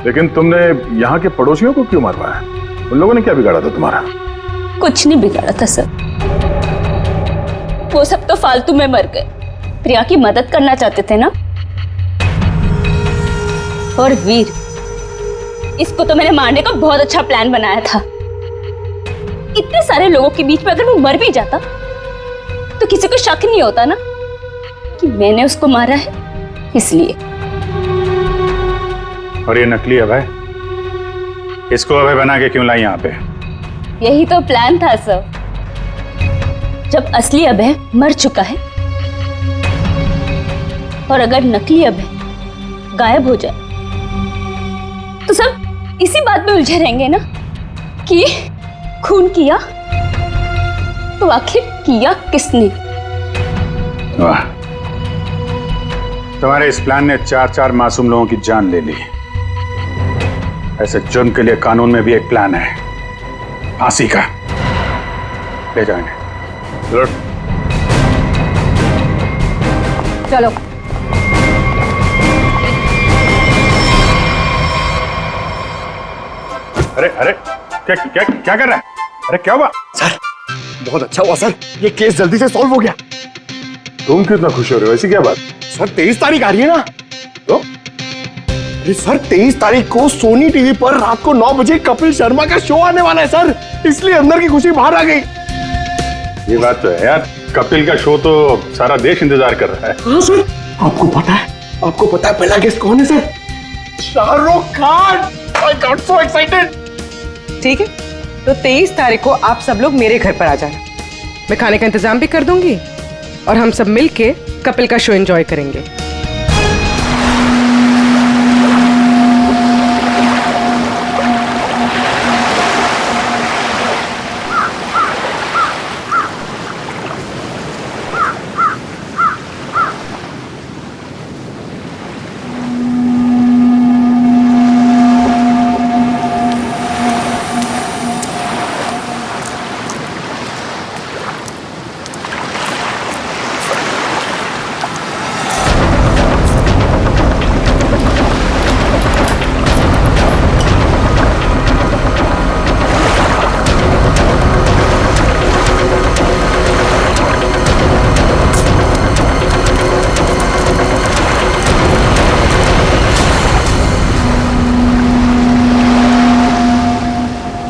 Speaker 11: लेकिन तुमने यहाँ के पड़ोसियों को क्यों मरवाया? उन लोगों ने क्या बिगाड़ा था तुम्हारा?
Speaker 8: कुछ नहीं बिगाड़ा था सर, वो सब तो फालतू में मर गए। प्रिया की मदद करना चाहते थे ना। और वीर, इसको तो मैंने मारने का बहुत अच्छा प्लान बनाया था। इतने सारे लोगों के बीच में अगर वो मर भी जाता तो किसी को शक नहीं होता ना कि मैंने उसको मारा है, इसलिए।
Speaker 7: और ये नकली अभय, इसको अभय बना के क्यों लाई यहाँ पे?
Speaker 8: यही तो प्लान था सर। जब असली अभय मर चुका है और अगर नकली अभय गायब हो जाए तो सब इसी बात में उलझे रहेंगे ना कि खून किया तो आखिर किया किसने।
Speaker 7: वाह, तुम्हारे इस प्लान ने 4-4 मासूम लोगों की जान ले ली। ऐसे जुर्म के लिए कानून में भी एक प्लान है, फांसी का। ले जाओ इन्हें।
Speaker 10: चलो।
Speaker 11: अरे अरे, क्या क्या क्या कर रहा है? अरे क्या हुआ?
Speaker 9: सर बहुत अच्छा हुआ सर, ये केस जल्दी से सॉल्व हो गया।
Speaker 11: तुम कितना खुश हो रहे हो? ऐसी क्या बात?
Speaker 9: सर 23 तारीख आ रही है ना?
Speaker 11: तो
Speaker 9: अरे सर 23 तारीख को सोनी टीवी पर रात को 9 बजे कपिल शर्मा का शो आने वाला है सर, इसलिए अंदर की खुशी बाहर आ गई।
Speaker 7: ये बात तो है यार, कपिल का शो तो सारा देश इंतजार कर रहा है।
Speaker 9: हाँ सर, आपको पता है पहला गेस्ट कौन है sir? Shahrukh Khan. I got so excited।
Speaker 10: ठीक है, तो 23 तारीख को आप सब लोग मेरे घर पर आ जाना। मैं खाने का इंतजाम भी कर दूंगी और हम सब मिलके कपिल का शो एंजॉय करेंगे।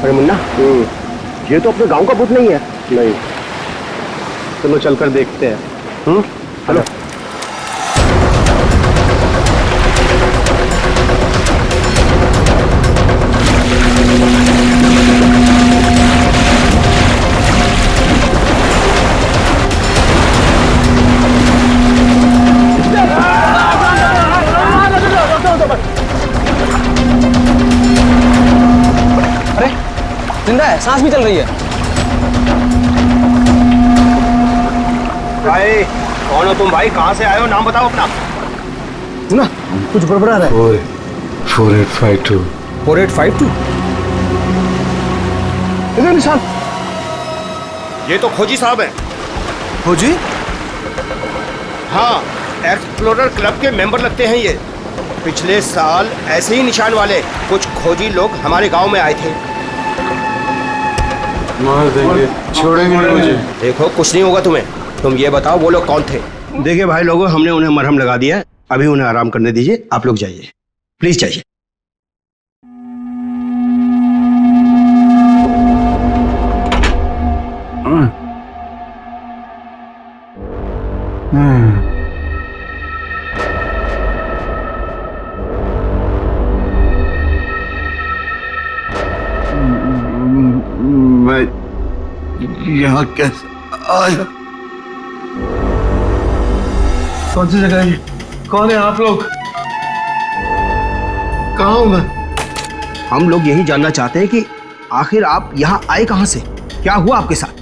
Speaker 9: अरे मुन्ना, ये तो अपने गांव का भूत नहीं है। नहीं, चलो चलकर देखते हैं। चलो।
Speaker 13: अरे जिंदा है, सांस भी चल रही है।
Speaker 9: भाई कौन हो तुम भाई? कहाँ से आए हो? नाम बताओ अपना।
Speaker 13: ना कुछ गड़बड़ा रहा है।
Speaker 9: 4852। 4852? इधर निशान। ये तो खोजी साहब है।
Speaker 13: खोजी?
Speaker 9: हाँ, एक्सप्लोरर क्लब के मेंबर लगते हैं ये। पिछले साल ऐसे ही निशान वाले कुछ खोजी लोग हमारे गांव में आए थे।
Speaker 7: मार देंगे, छोड़ेंगे नहीं मुझे।
Speaker 9: देखो कुछ नहीं होगा तुम्हें। तुम ये बताओ वो लोग कौन थे? देखिए भाई लोगों, हमने उन्हें मरहम लगा दिया है, अभी उन्हें आराम करने दीजिए। आप लोग जाइए, प्लीज जाइए।
Speaker 5: मैं यहाँ कैसे आया?
Speaker 9: कौन सी जगह है? कौन है आप लोग? कहाँ हूं मैं? हम लोग यही जानना चाहते हैं कि आखिर आप यहाँ आए कहाँ से? क्या हुआ आपके साथ?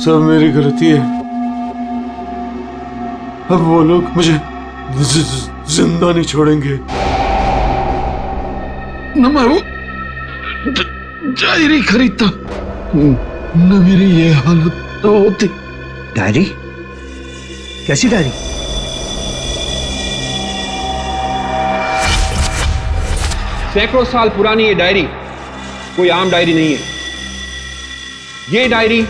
Speaker 7: सब मेरी गलती है। अब वो लोग मुझे जिंदा नहीं छोड़ेंगे। न मैं वो डायरी खरीदता, न मेरी ये हालत तो होती।
Speaker 9: डायरी? कैसी डायरी?
Speaker 18: सैकड़ों साल पुरानी ये डायरी कोई आम डायरी नहीं है। ये डायरी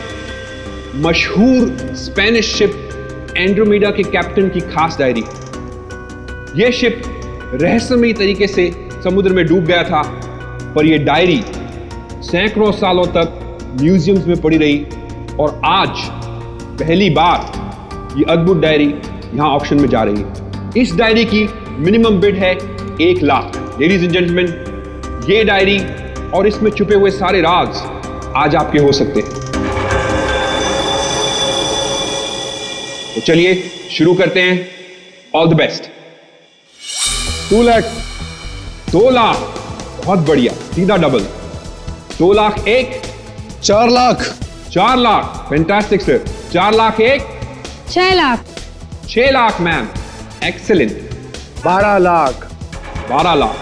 Speaker 18: मशहूर स्पेनिश शिप एंड्रोमेडा के कैप्टन की खास डायरी है। यह शिप रहस्यमयी तरीके से समुद्र में डूब गया था, पर यह डायरी सैकड़ों सालों तक म्यूजियम्स में पड़ी रही और आज पहली बार ये अद्भुत डायरी यहां ऑक्शन में जा रही है। इस डायरी की मिनिमम बिड है 1 लाख। लेडीज एंड जेंटलमैन, ये डायरी और इसमें छुपे हुए सारे राज आज आपके हो सकते हैं। तो चलिए शुरू करते हैं। All the best. 2 lakh, 2 lakh, बहुत बढ़िया, सीधा double. 2 lakh 1,
Speaker 9: 4 lakh,
Speaker 18: 4 lakh, fantastic sir. 4 lakh 1,
Speaker 15: 6 lakh,
Speaker 18: 6 lakh ma'am, excellent.
Speaker 9: 12 lakh,
Speaker 18: 12 lakh,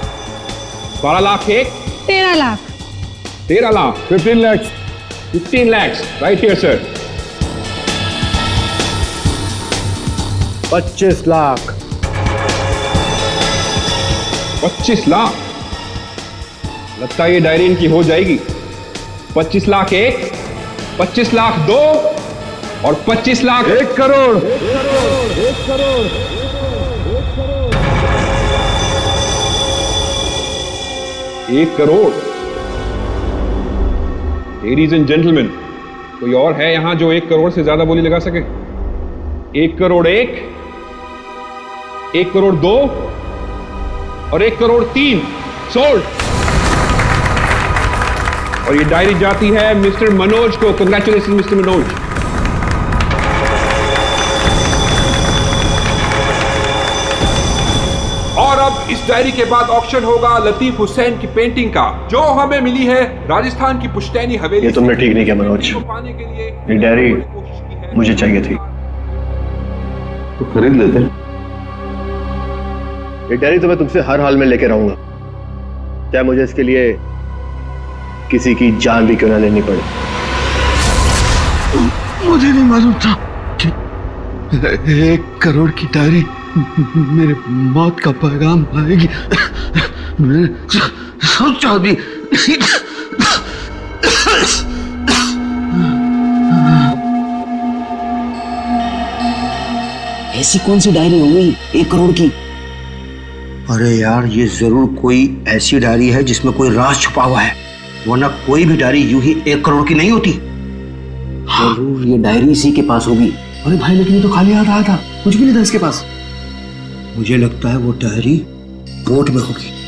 Speaker 18: 12 lakh 1,
Speaker 15: 13 lakh,
Speaker 18: 13 lakh,
Speaker 9: 15 lakh,
Speaker 18: 15 lakhs, right here sir।
Speaker 9: 25 lakh,
Speaker 18: 25 lakh, लगता है ये डायरी इनकी हो जाएगी। 25 लाख 1, 25 लाख 2 और 25 lakh
Speaker 9: 1 crore.
Speaker 18: 1 crore. Ladies and gentleman, कोई और है यहां जो 1 करोड़ से ज्यादा बोली लगा सके? 1 करोड़ 1, 1 करोड़ 2 और 1 करोड़ 3 सोल्ड। और ये डायरी जाती है मिस्टर मनोज को। Congratulation mister Manoj. और अब इस डायरी के बाद ऑक्शन होगा लतीफ हुसैन की पेंटिंग का, जो हमें मिली है राजस्थान की पुश्तैनी हवेली।
Speaker 9: ये तुमने ठीक नहीं किया मनोज। ये डायरी मुझे चाहिए थी।
Speaker 11: तो खरीद लेते।
Speaker 9: ये डायरी तो मैं तुमसे हर हाल में लेके रहूंगा, चाहे मुझे इसके लिए किसी की जान भी क्यों ना लेनी पड़े।
Speaker 7: मुझे नहीं मालूम था कि 1 करोड़ की डायरी मेरे मौत का पैगाम लाएगी। मैंने सोचा भी नहीं।
Speaker 19: ऐसी कौन सी डायरी हो गई 1 करोड़ की?
Speaker 9: अरे यार, ये जरूर कोई ऐसी डायरी है जिसमें कोई राज छुपा हुआ है। वरना कोई भी डायरी यूं ही 1 करोड़ की नहीं होती।
Speaker 19: जरूर ये डायरी इसी के पास होगी। अरे भाई लेकिन ये तो खाली हाथ आया था, कुछ भी नहीं था इसके पास।
Speaker 9: मुझे लगता है वो डायरी बोट में होगी।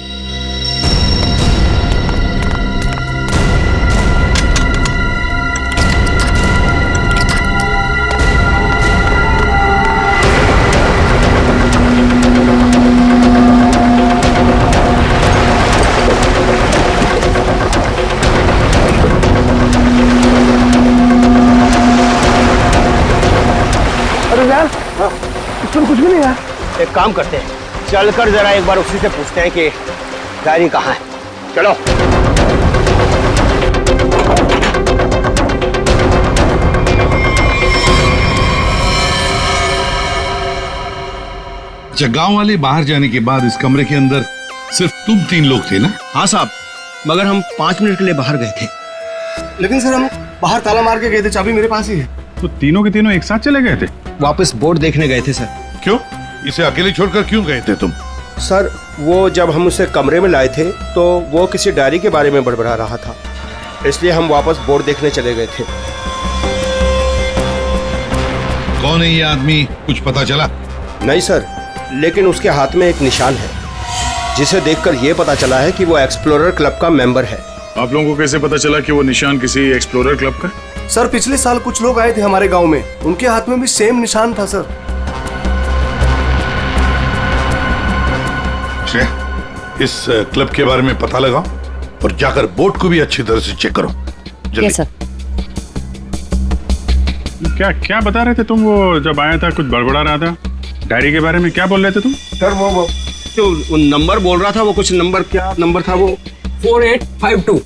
Speaker 13: इसमें कुछ भी नहीं है। एक काम करते हैं, चलकर जरा एक बार उसी से पूछते हैं कि डायरी कहाँ है। चलो।
Speaker 11: अच्छा, गांव वाले बाहर जाने के बाद इस कमरे के अंदर सिर्फ तुम 3 लोग थे ना?
Speaker 9: हाँ साहब, मगर हम 5 मिनट के लिए बाहर गए थे।
Speaker 13: लेकिन सर हम बाहर ताला मार के गए थे, चाबी मेरे पास ही है।
Speaker 7: तो तीनों के तीनों एक साथ चले गए थे?
Speaker 9: वापस बोर्ड देखने गए थे सर।
Speaker 11: क्यों? इसे अकेले छोड़कर क्यों गए थे तुम?
Speaker 9: सर वो जब हम उसे कमरे में लाए थे तो वो किसी डायरी के बारे में बड़बड़ा रहा था, इसलिए हम वापस बोर्ड देखने चले गए थे।
Speaker 11: कौन है ये आदमी, कुछ पता चला?
Speaker 9: नहीं सर, लेकिन उसके हाथ में एक निशान है जिसे देखकर यह पता चला है कि वो एक्सप्लोरर क्लब का मेंबर है।
Speaker 7: आप लोगों को कैसे पता चला कि वो निशान किसी एक्सप्लोरर क्लब का?
Speaker 13: सर पिछले साल कुछ लोग आए थे हमारे गांव में, उनके हाथ में भी सेम निशान था सर।
Speaker 11: इस क्लब के बारे में पता लगाओ और जाकर बोर्ड को भी अच्छी तरह से चेक करो। जल्दी।
Speaker 12: Yes sir.
Speaker 7: क्या क्या बता रहे थे तुम? वो जब आया था कुछ बड़बड़ा रहा था डायरी के बारे में, क्या बोल रहे थे तुम?
Speaker 9: सर वो जो नंबर बोल रहा था, वो कुछ नंबर, क्या नंबर था वो?
Speaker 13: 4852।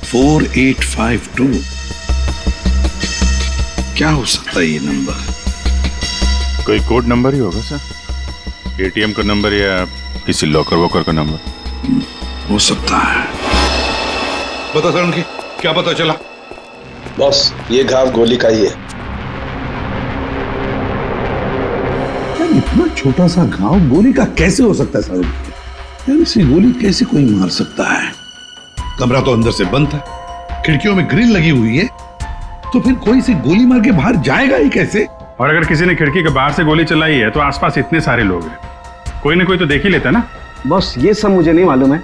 Speaker 11: 4852 क्या हो सकता है ये नंबर?
Speaker 7: कोई कोड नंबर ही होगा सर, एटीएम का नंबर या किसी लॉकर वॉकर का नंबर
Speaker 11: हो सकता है। बता सर, उनकी क्या पता चला?
Speaker 14: बॉस, ये घाव गोली का ही है।
Speaker 11: इतना छोटा सा घाव गोली का कैसे हो सकता है सर? यार इसे गोली कैसे कोई मार सकता है? कमरा तो अंदर से बंद था, खिड़कियों में ग्रिल लगी हुई है, तो फिर कोई से गोली मार के बाहर जाएगा ही कैसे?
Speaker 7: और अगर किसी ने खिड़की के बाहर से गोली चलाई है तो आसपास इतने सारे लोग हैं, कोई ना कोई तो देख ही लेता ना।
Speaker 14: बॉस ये सब मुझे नहीं मालूम है,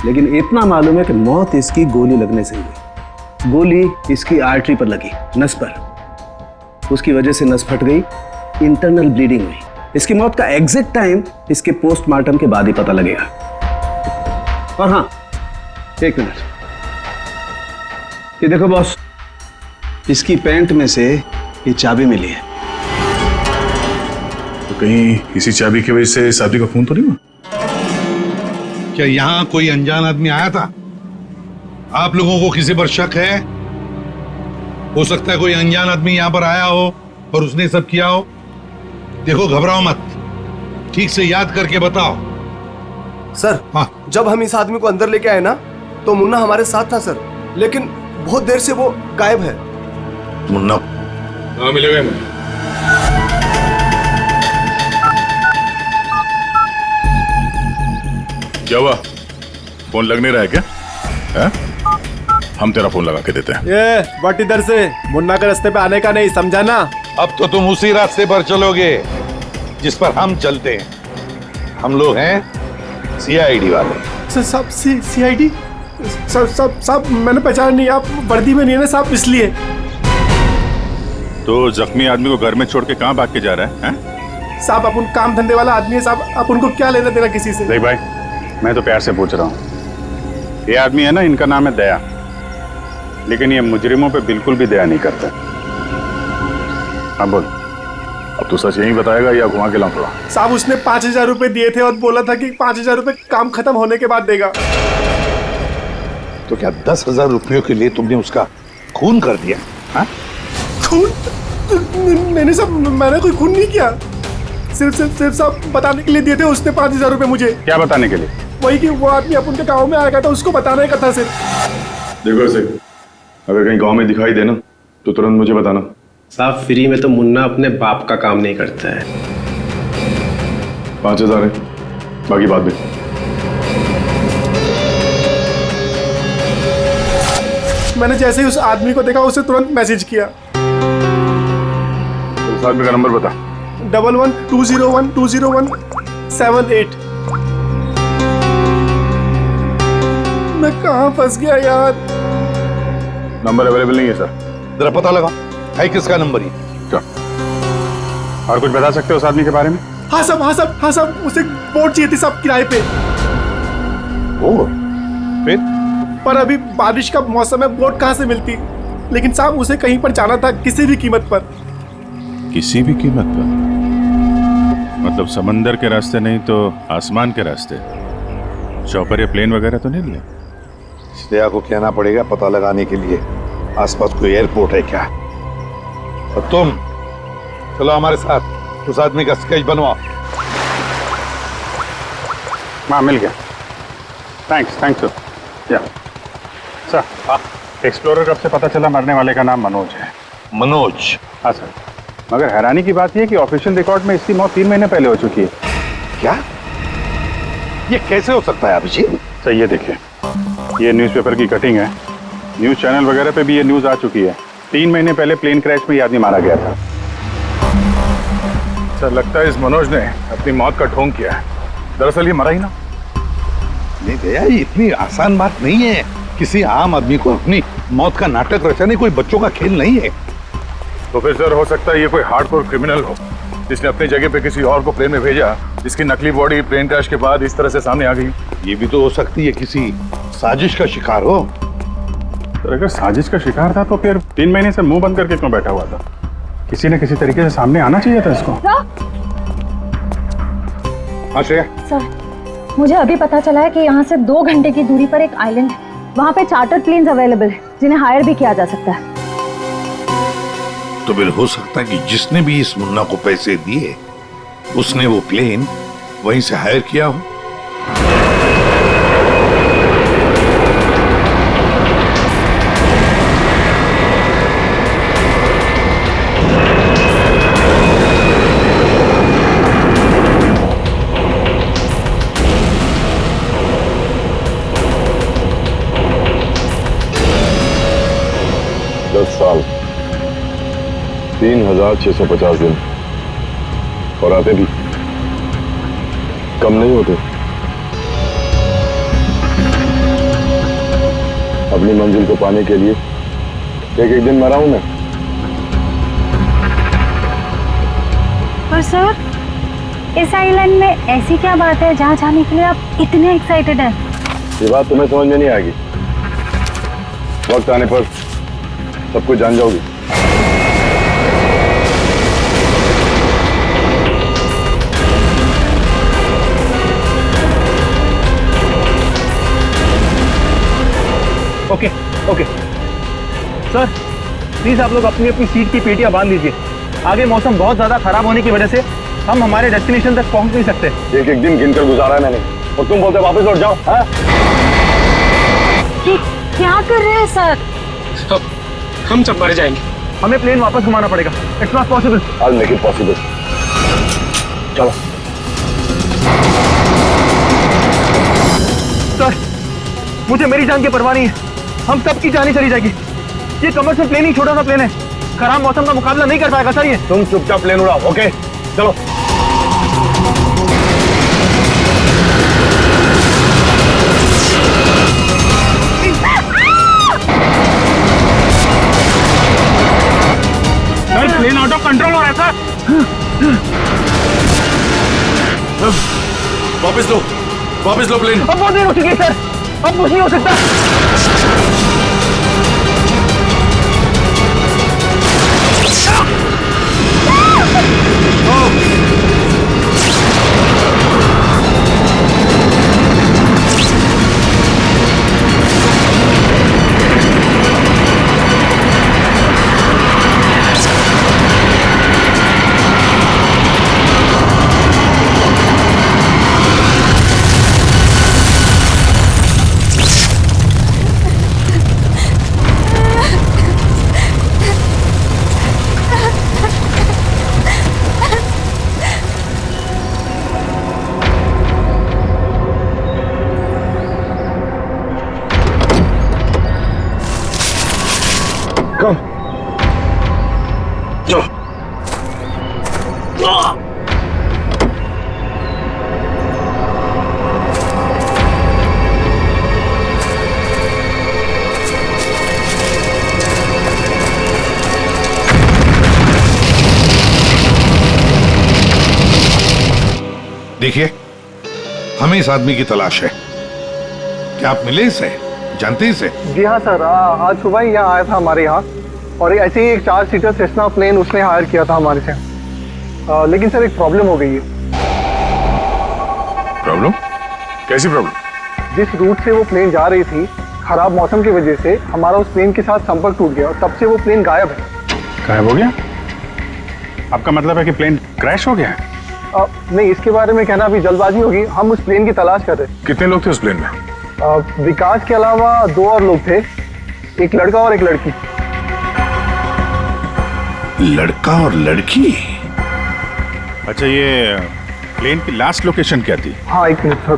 Speaker 14: लेकिन इतना मालूम है कि मौत इसकी गोली लगने से हुई। गोली इसकी आर्टरी पर लगी, नस पर। उसकी वजह से नस फट गई, इंटरनल ब्लीडिंग हुई। इसकी मौत का एग्जैक्ट टाइम इसके पोस्टमार्टम के बाद ही पता लगेगा। और हाँ, 1 मिनट, ये देखो बॉस, इसकी पैंट में से ये चाबी मिली है।
Speaker 7: तो कहीं इसी चाबी की वजह से शादी का खून तो नहीं हुआ?
Speaker 11: क्या यहाँ कोई अनजान आदमी आया था? आप लोगों को किसी पर शक है? हो सकता है कोई अनजान आदमी यहाँ पर आया हो और उसने सब किया हो। देखो घबराओ मत, ठीक से याद करके बताओ।
Speaker 13: सर हाँ, जब हम इस आदमी को अंदर लेके आए ना तो मुन्ना हमारे साथ था सर, लेकिन बहुत देर से वो गायब है।
Speaker 11: मुन्ना?
Speaker 7: हाँ मिलेगा मैं। क्या हुआ, फोन लग नहीं रहा है क्या? है? हम तेरा फोन लगा के देते हैं।
Speaker 13: ये बट इधर से मुन्ना के रास्ते पे आने का नहीं, समझा ना?
Speaker 11: अब तो तुम उसी रास्ते पर चलोगे जिस पर हम चलते हैं। हम लोग हैं सीआईडी वाले।
Speaker 13: साहब सीआईडी? साहब मैंने पहचान नहीं, आप वर्दी में नहीं है ना साहब, इसलिए।
Speaker 7: तो जख्मी आदमी को घर में छोड़ के कहाँ भाग के जा रहा है?
Speaker 13: साहब अपन काम धंधे वाला आदमी है साहब, आप उनको क्या लेना देना किसी से?
Speaker 7: देख भाई, मैं तो प्यार से पूछ रहा हूँ। ये आदमी है ना, इनका नाम है दया, लेकिन ये मुजरिमों पे बिल्कुल भी दया नहीं करता। हाँ बोल, अब तू सच यही बताएगा या घुमा के लाऊंगा?
Speaker 13: साहब उसने 5000 रुपए दिए थे और बोला था कि 5000 रुपए काम खत्म होने के बाद देगा।
Speaker 11: तो क्या 10,000 रुपयों के लिए तुमने उसका खून कर दिया? हाँ?
Speaker 13: खून? मैंने कोई खून नहीं किया, सिर्फ साहब बताने के लिए दिए थे उसने 5000 रुपए मुझे।
Speaker 7: क्या बताने के लिए?
Speaker 13: वही कि वो आदमी अपन के गाँव में आएगा था, उसको बताने का था सिर्फ।
Speaker 7: देखो से, अगर कहीं गाँव में दिखाई देना तो तुरंत मुझे बताना।
Speaker 14: साहब फ्री में तो मुन्ना अपने बाप का काम नहीं करता है।
Speaker 7: 5000 है, बाकी बात भी।
Speaker 20: मैंने जैसे ही उस आदमी को देखा उसे तुरंत मैसेज किया।
Speaker 11: उस आदमी का नंबर बता।
Speaker 20: 1120120178। मैं कहाँ फंस गया यार।
Speaker 11: नंबर अवेलेबल नहीं है सर।
Speaker 21: जरा पता लगा है किसका नंबर ये।
Speaker 7: और कुछ बता सकते हो उस आदमी के बारे में?
Speaker 20: हाँ साहब उसे बोट चाहिए थी साहब किराए पे।
Speaker 11: फिर?
Speaker 20: पर अभी बारिश का मौसम है, बोट कहाँ से मिलती। लेकिन साहब उसे कहीं पर जाना था किसी भी कीमत पर।
Speaker 7: किसी भी कीमत पर? मतलब समंदर के रास्ते नहीं तो आसमान के रास्ते? चौपर या प्लेन वगैरह तो नहीं लिया?
Speaker 21: श्रेया को कहना पड़ेगा पता लगाने के लिए आसपास कोई एयरपोर्ट है क्या। और तुम चलो हमारे साथ, उस आदमी का स्केच बनवाओ।
Speaker 7: हाँ मिल गया। थैंक्स या सर। एक्सप्लोरर कब से पता चला मरने वाले का नाम मनोज है?
Speaker 21: मनोज?
Speaker 7: हाँ सर, मगर हैरानी की बात यह कि ऑफिशियल रिकॉर्ड में इसकी मौत 3 महीने पहले हो चुकी है।
Speaker 21: क्या? ये कैसे हो सकता है अभिजीत?
Speaker 7: सर ये देखिए, ये न्यूज़पेपर की कटिंग है। न्यूज़ चैनल वगैरह पे भी ये न्यूज़ आ चुकी है। 3 महीने पहले प्लेन क्रैश में ये आदमी मारा गया था।
Speaker 11: सर लगता है इस मनोज ने अपनी मौत का ढोंग किया है। दरअसल ये मरा ही ना।
Speaker 21: नहीं भैया, ये इतनी आसान बात नहीं है। किसी आम आदमी को अपनी मौत का नाटक रचाने कोई बच्चों का खेल नहीं है।
Speaker 11: तो फिर सर हो सकता है ये कोई हार्डकोर क्रिमिनल हो जिसने अपनी जगह पे किसी और को प्लेन में भेजा, जिसकी नकली बॉडी प्लेन क्रैश के बाद इस तरह से सामने आ गई।
Speaker 21: ये भी तो हो सकती है किसी साजिश का शिकार हो।
Speaker 7: तो अगर साजिश का शिकार था तो फिर 3 महीने से मुंह बंद करके क्यों बैठा हुआ था? किसी न किसी तरीके से सामने आना चाहिए था इसको।
Speaker 21: हाँ श्रेया।
Speaker 12: सर, मुझे अभी पता चला है कि यहाँ से 2 घंटे की दूरी पर एक आइलैंड है। वहाँ पे चार्टर्ड प्लेन्स अवेलेबल है जिन्हें हायर भी किया जा सकता है।
Speaker 21: तो फिर हो सकता है कि जिसने भी इस मुन्ना को पैसे दिए उसने वो प्लेन वहीं से हायर किया हो।
Speaker 11: साल 3650 दिन और आते भी कम नहीं होते। अपनी मंजिल को पाने के लिए एक एक दिन मरा हूं मैं।
Speaker 12: पर सर, इस आइलैंड में ऐसी क्या बात है जहाँ जाने के लिए आप इतने एक्साइटेड हैं?
Speaker 11: ये बात तुम्हें समझ में नहीं आएगी। वक्त आने पर सब कुछ जान जाओगी।
Speaker 6: ओके सर, प्लीज आप लोग अपनी अपनी सीट की पेटियां बांध लीजिए। आगे मौसम बहुत ज्यादा खराब होने की वजह से हम हमारे डेस्टिनेशन तक पहुंच नहीं सकते।
Speaker 11: एक एक दिन गिनकर गुजारा है मैंने और तुम बोलते वापस लौट जाओ। हाँ?
Speaker 12: क्या कर रहे हैं सर?
Speaker 6: हम सब मर जाएंगे। हमें प्लेन वापस घुमाना पड़ेगा। It's not possible.
Speaker 11: I'll make it possible। चलो।
Speaker 6: सर, मुझे मेरी जान की परवाह नहीं है। हम सबकी जान ही चली जाएगी। ये कमर्शियल प्लेन ही छोटा सा प्लेन है, खराब मौसम का मुकाबला नहीं कर पाएगा सर ये।
Speaker 11: तुम चुपचाप प्लेन उड़ाओ। ओके चलो।
Speaker 6: प्लेन आउट ऑफ कंट्रोल हो रहा है सर।
Speaker 11: वापस लो प्लेन।
Speaker 6: अब बहुत देर हो चुकी है सर, अब कुछ नहीं हो सकता।
Speaker 21: देखिए, हमें इस आदमी की तलाश है। क्या आप मिले इसे? जानते हैं इसे?
Speaker 20: जी हाँ सर, आज सुबह ही यहाँ आया था हमारे यहाँ, और ऐसे ही एक 4 सीटर सेस्ना प्लेन उसने हायर किया था हमारे से। लेकिन सर एक प्रॉब्लम हो गई है।
Speaker 21: प्रॉब्लम? कैसी प्रॉब्लम?
Speaker 20: जिस रूट से वो प्लेन जा रही थी, खराब मौसम की वजह से हमारा उस प्लेन के साथ संपर्क टूट गया और तब से वो प्लेन गायब है।
Speaker 7: गायब हो गया? आपका मतलब है कि प्लेन क्रैश हो गया है?
Speaker 20: नहीं, इसके बारे में कहना अभी जल्दबाजी होगी। हम उस प्लेन की तलाश कर रहे हैं।
Speaker 21: कितने लोग थे उस प्लेन में?
Speaker 20: विकास के अलावा 2 और लोग थे, एक लड़का और एक लड़की।
Speaker 21: लड़का और लड़की?
Speaker 7: अच्छा, ये प्लेन की लास्ट लोकेशन क्या थी?
Speaker 20: हाँ, एक मिनट सर।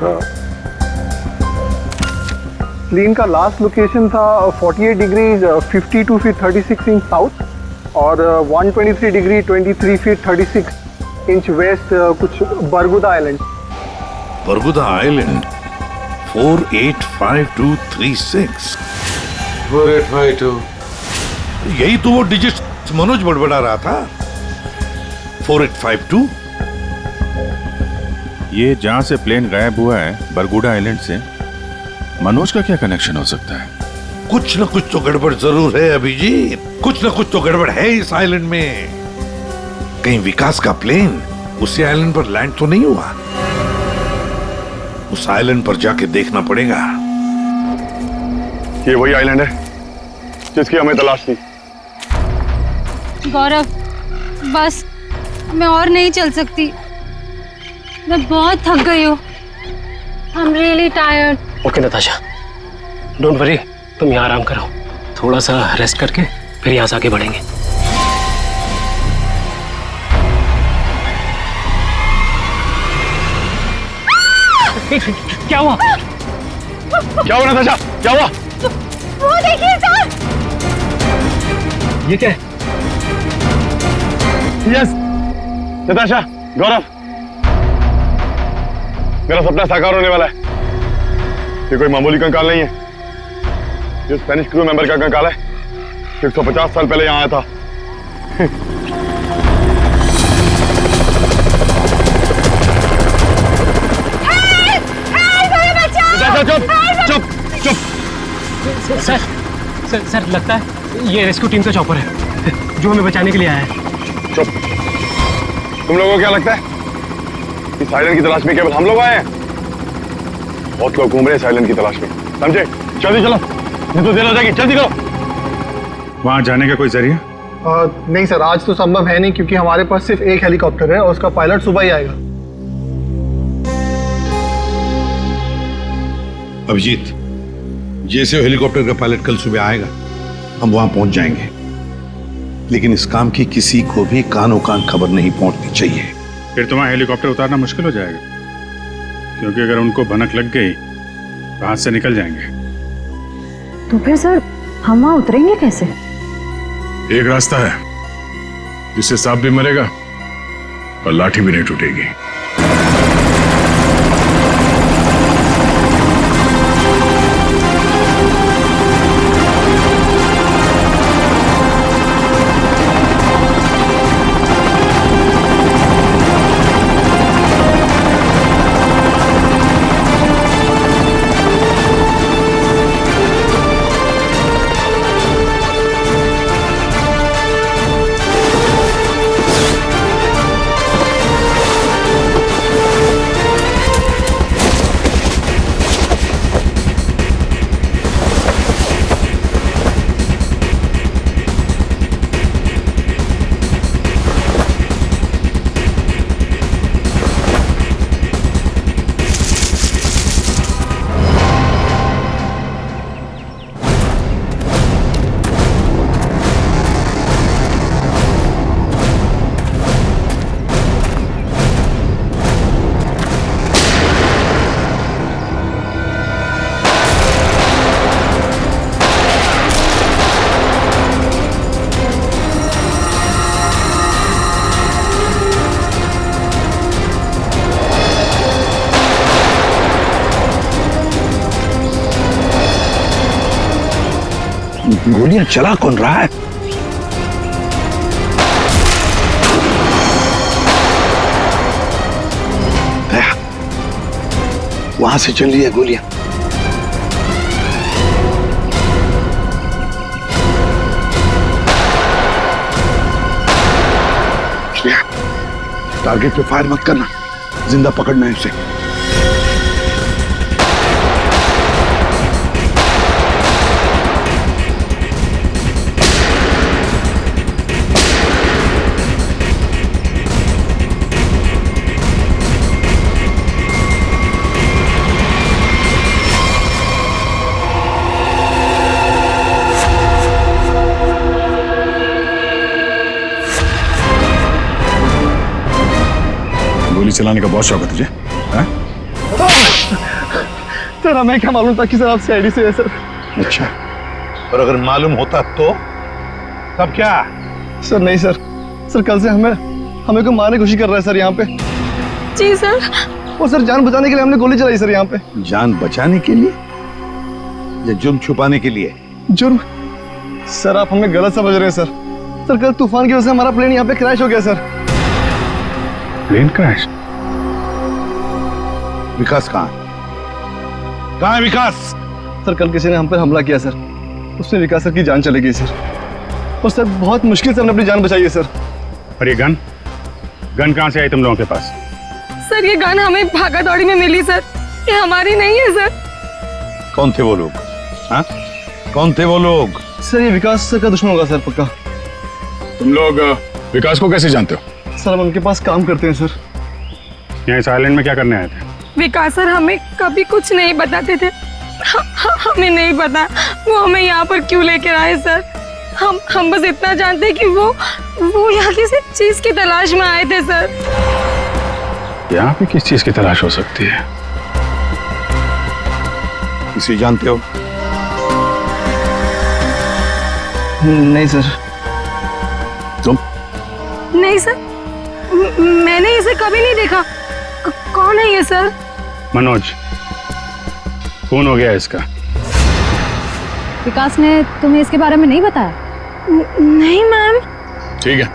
Speaker 20: प्लेन का लास्ट लोकेशन था 48 डिग्री 52 फीट 36 इंच साउथ और 123 डिग्री 23 फीट 36 इंच वेस्ट, कुछ बरगुदा आइलैंड।
Speaker 21: बरगुदा आइलैंड 485236। 4852। यही तो वो डिजिट मनोज बड़बड़ा रहा था। 4852।
Speaker 7: ये जहां से प्लेन गायब हुआ है, बरगुडा आइलैंड से, मनोज का क्या कनेक्शन हो सकता है?
Speaker 21: कुछ न कुछ तो गड़बड़ जरूर है अभिजीत, कुछ न कुछ तो गड़बड़ है इस आइलैंड में। कहीं विकास का प्लेन उसी आइलैंड पर लैंड तो नहीं हुआ? उस आइलैंड पर जाके देखना पड़ेगा।
Speaker 20: ये वही आइलैंड है जिसकी हमें तलाश थी।
Speaker 3: गौरव, बस मैं और नहीं चल सकती, मैं बहुत थक गई हूँ। I am really tired.
Speaker 13: Okay Natasha, don't worry, तुम यहाँ आराम करो, थोड़ा सा रेस्ट करके फिर यहाँ से आगे बढ़ेंगे।
Speaker 4: क्या हुआ? क्या हुआ नताशा? क्या हुआ?
Speaker 3: वो देखिए सर।
Speaker 4: ये क्या है? यस, नताशा, गौरव, मेरा सपना साकार होने वाला है। ये कोई मामूली कंकाल नहीं है, ये स्पेनिश क्रू मेंबर का कंकाल है। 150 साल पहले यहाँ आया था। चुप चुप चुप।
Speaker 13: सर लगता है ये रेस्क्यू टीम का चॉपर है जो हमें बचाने के लिए आया है।
Speaker 4: चुप। तुम लोगों को क्या लगता है इस आइलैंड की तलाश में केवल हम लोग आए हैं? बहुत लोग घूम रहे हैं इस आइलैंड की तलाश में, समझे? जल्दी चलो, नहीं तो देर हो जाएगी। जल्दी करो।
Speaker 7: वहां जाने का कोई जरिया?
Speaker 20: नहीं सर, आज तो संभव है नहीं क्योंकि हमारे पास सिर्फ एक हेलीकॉप्टर है और उसका पायलट सुबह ही आएगा।
Speaker 21: अभिजीत, जैसे हेलीकॉप्टर का पायलट कल सुबह आएगा हम वहां पहुंच जाएंगे, लेकिन इस काम की किसी को भी कानो कान खबर नहीं पहुंचनी चाहिए।
Speaker 7: फिर तुम्हारा हेलीकॉप्टर उतारना मुश्किल हो जाएगा, क्योंकि अगर उनको भनक लग गई तो हाथ से निकल जाएंगे।
Speaker 12: तो फिर सर हम वहां उतरेंगे कैसे?
Speaker 11: एक रास्ता है जिससे सांप भी मरेगा और लाठी भी नहीं टूटेगी।
Speaker 21: गोलियां चला कौन रहा है? वहां से चल रही है गोलियां। टारगेट पे फायर मत करना, जिंदा पकड़ना है उसे। गोली चलाने का बहुत शौक है तुझे?
Speaker 20: सर हमें क्या मालूम था कि सर आप सीआईडी से है सर।
Speaker 21: अच्छा, और अगर मालूम होता तो तब क्या?
Speaker 20: सर नहीं सर, सर कल से हमें को मारने की कोशिश कर रहा है सर यहाँ पे।
Speaker 15: जी सर।
Speaker 20: और सर जान बचाने के लिए हमने गोली चलाई सर यहाँ पे।
Speaker 21: जान बचाने के लिए या जुर्म छुपाने के लिए?
Speaker 20: जुर्म? सर आप हमें गलत समझ रहे हैं सर। सर कल तूफान की वजह से हमारा प्लेन यहाँ पे क्रैश हो गया सर।
Speaker 21: Plane crash? विकास कहाँ है विकास?
Speaker 20: सर कल किसी ने हम पर हमला किया सर, उसमें विकास सर की जान चली गई सर। और सर बहुत मुश्किल से हमने अपनी जान बचाई है सर।
Speaker 7: और ये गन कहाँ से आई तुम लोगों के पास?
Speaker 15: सर ये गन हमें भागा दौड़ी में मिली सर, ये हमारी नहीं है सर।
Speaker 21: कौन थे वो लोग? हाँ, कौन थे वो लोग?
Speaker 20: सर ये विकास सर का दुश्मन होगा सर पक्का।
Speaker 7: तुम लोग विकास को कैसे जानते हो?
Speaker 20: सर हम उनके पास काम करते हैं सर।
Speaker 7: यहाँ इस आइलैंड में क्या करने आए थे?
Speaker 15: विकास सर हमें कभी कुछ नहीं बताते थे, हमें नहीं पता वो हमें यहाँ पर क्यों लेकर आए सर। हम बस इतना जानते हैं कि वो यहाँ किसी चीज की तलाश में आए थे सर।
Speaker 7: यहाँ पे किस चीज की तलाश हो सकती है?
Speaker 21: किसी जानते हो?
Speaker 20: नहीं सर।
Speaker 21: तुम?
Speaker 15: नहीं सर, मैंने इसे कभी नहीं देखा। कौन है ये सर?
Speaker 7: मनोज, खून हो गया इसका।
Speaker 12: विकास ने तुम्हें इसके बारे में नहीं बताया?
Speaker 15: नहीं मैम।
Speaker 11: ठीक है,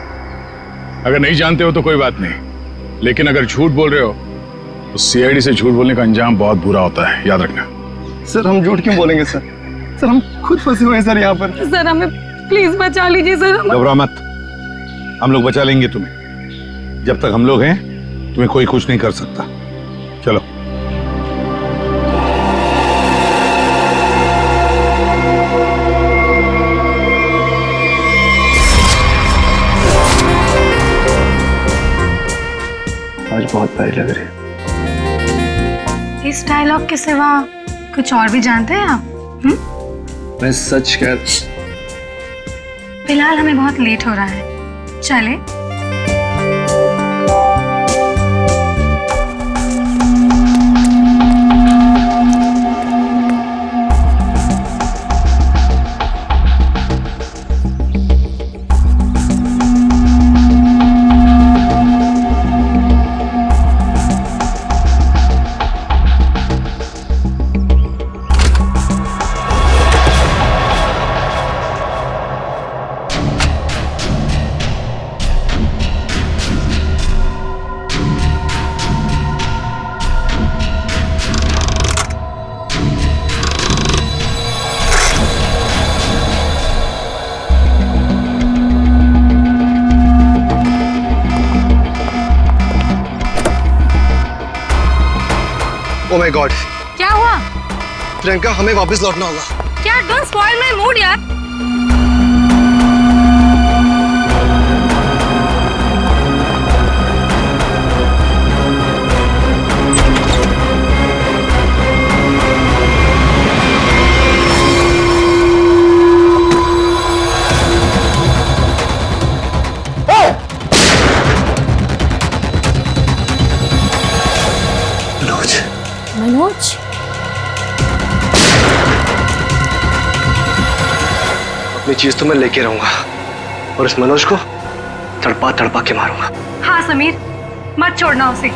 Speaker 11: अगर नहीं जानते हो तो कोई बात नहीं, लेकिन अगर झूठ बोल रहे हो तो सीआईडी से झूठ बोलने का अंजाम बहुत बुरा होता है, याद रखना।
Speaker 20: सर हम झूठ क्यों बोलेंगे सर? सर हम खुद फंसे हुए हैं सर यहाँ पर।
Speaker 15: सर हमें प्लीज बचा लीजिए सर।
Speaker 21: घबरा मत, हम लोग बचा लेंगे तुम्हें। जब तक हम लोग हैं तुम्हें कोई कुछ नहीं कर सकता। चलो।
Speaker 14: आज बहुत प्यारी लग रही है।
Speaker 3: इस डायलॉग के सिवा कुछ और भी जानते हैं आप?
Speaker 14: मैं सच कह।
Speaker 3: फिलहाल हमें बहुत लेट हो रहा है, चले?
Speaker 20: Oh my God!
Speaker 15: क्या हुआ?
Speaker 20: प्रियंका हमें वापस लौटना होगा।
Speaker 15: क्या? डोंट स्पॉइल माय मूड यार।
Speaker 8: मनोज,
Speaker 20: अपनी चीज तो मैं लेके रहूंगा और इस मनोज को तड़पा तड़पा के मारूंगा।
Speaker 3: हाँ समीर, मत छोड़ना उसे,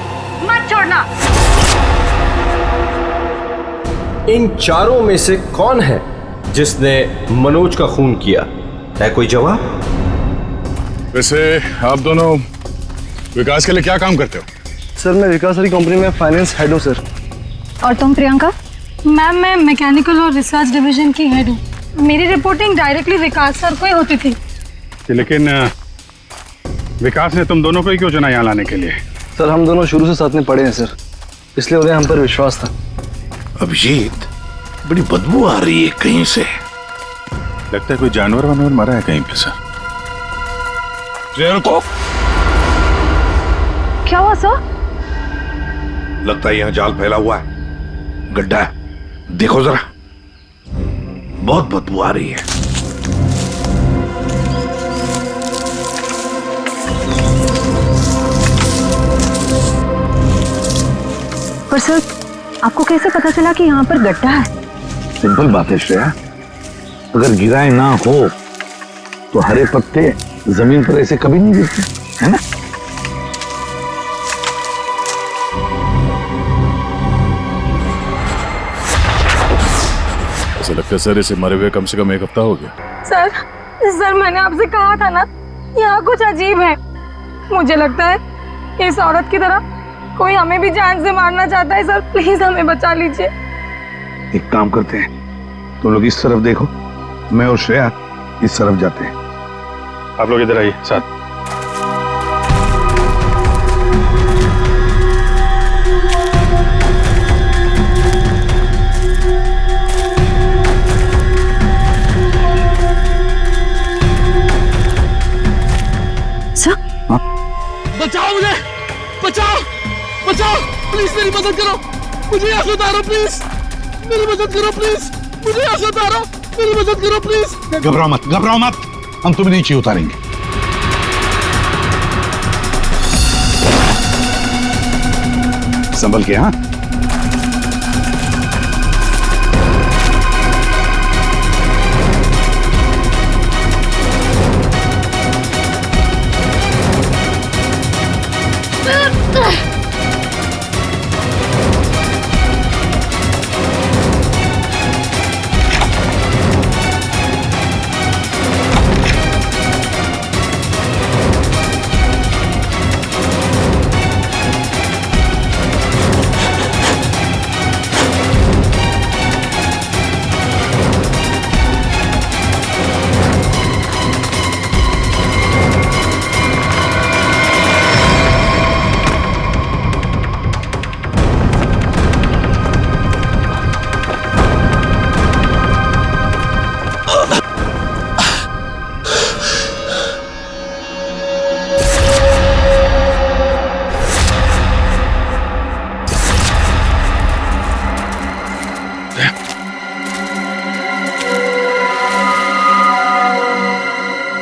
Speaker 3: मत छोड़ना।
Speaker 13: इन चारों में से कौन है
Speaker 9: जिसने मनोज का खून किया, है कोई जवाब?
Speaker 21: वैसे आप दोनों विकास के लिए क्या काम करते हो?
Speaker 20: सर मैं विकास वाली कंपनी में फाइनेंस हेड हूँ सर।
Speaker 12: और तुम प्रियंका?
Speaker 15: मैम मैं मैकेनिकल और रिसर्च डिवीजन की हेड हूँ। मेरी रिपोर्टिंग डायरेक्टली विकास सर को ही होती थी।
Speaker 7: लेकिन विकास ने तुम दोनों को ही क्यों चुना यहाँ लाने के लिए?
Speaker 20: सर हम दोनों शुरू से साथ में पढ़े हैं सर, इसलिए उन्हें हम पर विश्वास था।
Speaker 21: अभिजीत, बड़ी बदबू आ रही है कहीं से।
Speaker 7: लगता है कोई जानवर वानवर मरा है कहीं पे सर।
Speaker 21: रुको,
Speaker 12: क्या हुआ सर?
Speaker 21: लगता है यहाँ जाल फैला हुआ है, गड्ढा है। देखो जरा, बहुत बदबू आ रही है।
Speaker 12: पर सर आपको कैसे पता चला कि यहाँ पर गड्ढा है?
Speaker 21: सिंपल बात है श्रेया, अगर गिराए ना हो तो हरे पत्ते जमीन पर ऐसे कभी नहीं गिरते, है ना?
Speaker 7: ऐसा लगता है सर इसे मरे हुए कम से कम 1 हफ्ता हो गया।
Speaker 15: सर मैंने आपसे कहा था ना, यहाँ कुछ अजीब है। मुझे लगता है इस औरत की तरह कोई हमें भी जान से मारना चाहता है। सर प्लीज हमें बचा लीजिए।
Speaker 21: एक काम करते हैं, तुम लोग इस तरफ देखो, मैं और श्रेया इस तरफ जाते हैं।
Speaker 7: आप लोग इधर आइए साथ।
Speaker 16: बचाओ मुझे, बचाओ बचाओ, प्लीज मेरी मदद करो, मुझे यहाँ से उतारो प्लीज, मेरी मदद करो प्लीज, मुझे यहाँ से उतारो, मेरी मदद करो प्लीज।
Speaker 21: घबराओ मत, घबराओ मत, हम तुम्हें नीचे उतारेंगे। संभल के, हाँ?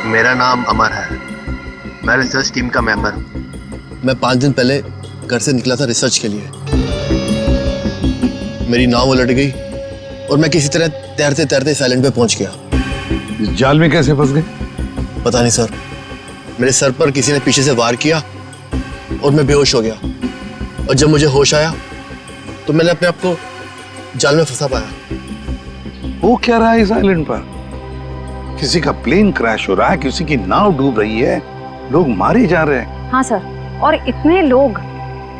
Speaker 13: मेरा नाम अमर है, मैं रिसर्च टीम का मेंबर हूँ। मैं 5 दिन पहले घर से निकला था रिसर्च के लिए। मेरी नाव उलट गई और मैं किसी तरह तैरते तैरते इस आइलैंड पे पहुंच गया।
Speaker 21: इस जाल में कैसे फंस गए?
Speaker 13: पता नहीं सर, मेरे सर पर किसी ने पीछे से वार किया और मैं बेहोश हो गया। और जब मुझे होश आया तो मैंने अपने आप को जाल में फंसा पाया।
Speaker 21: वो क्या रहा है इस आइलैंड पर? किसी का प्लेन क्रैश हो रहा है, किसी की नाव डूब रही है, लोग मारे जा रहे हैं।
Speaker 12: हाँ सर, और इतने लोग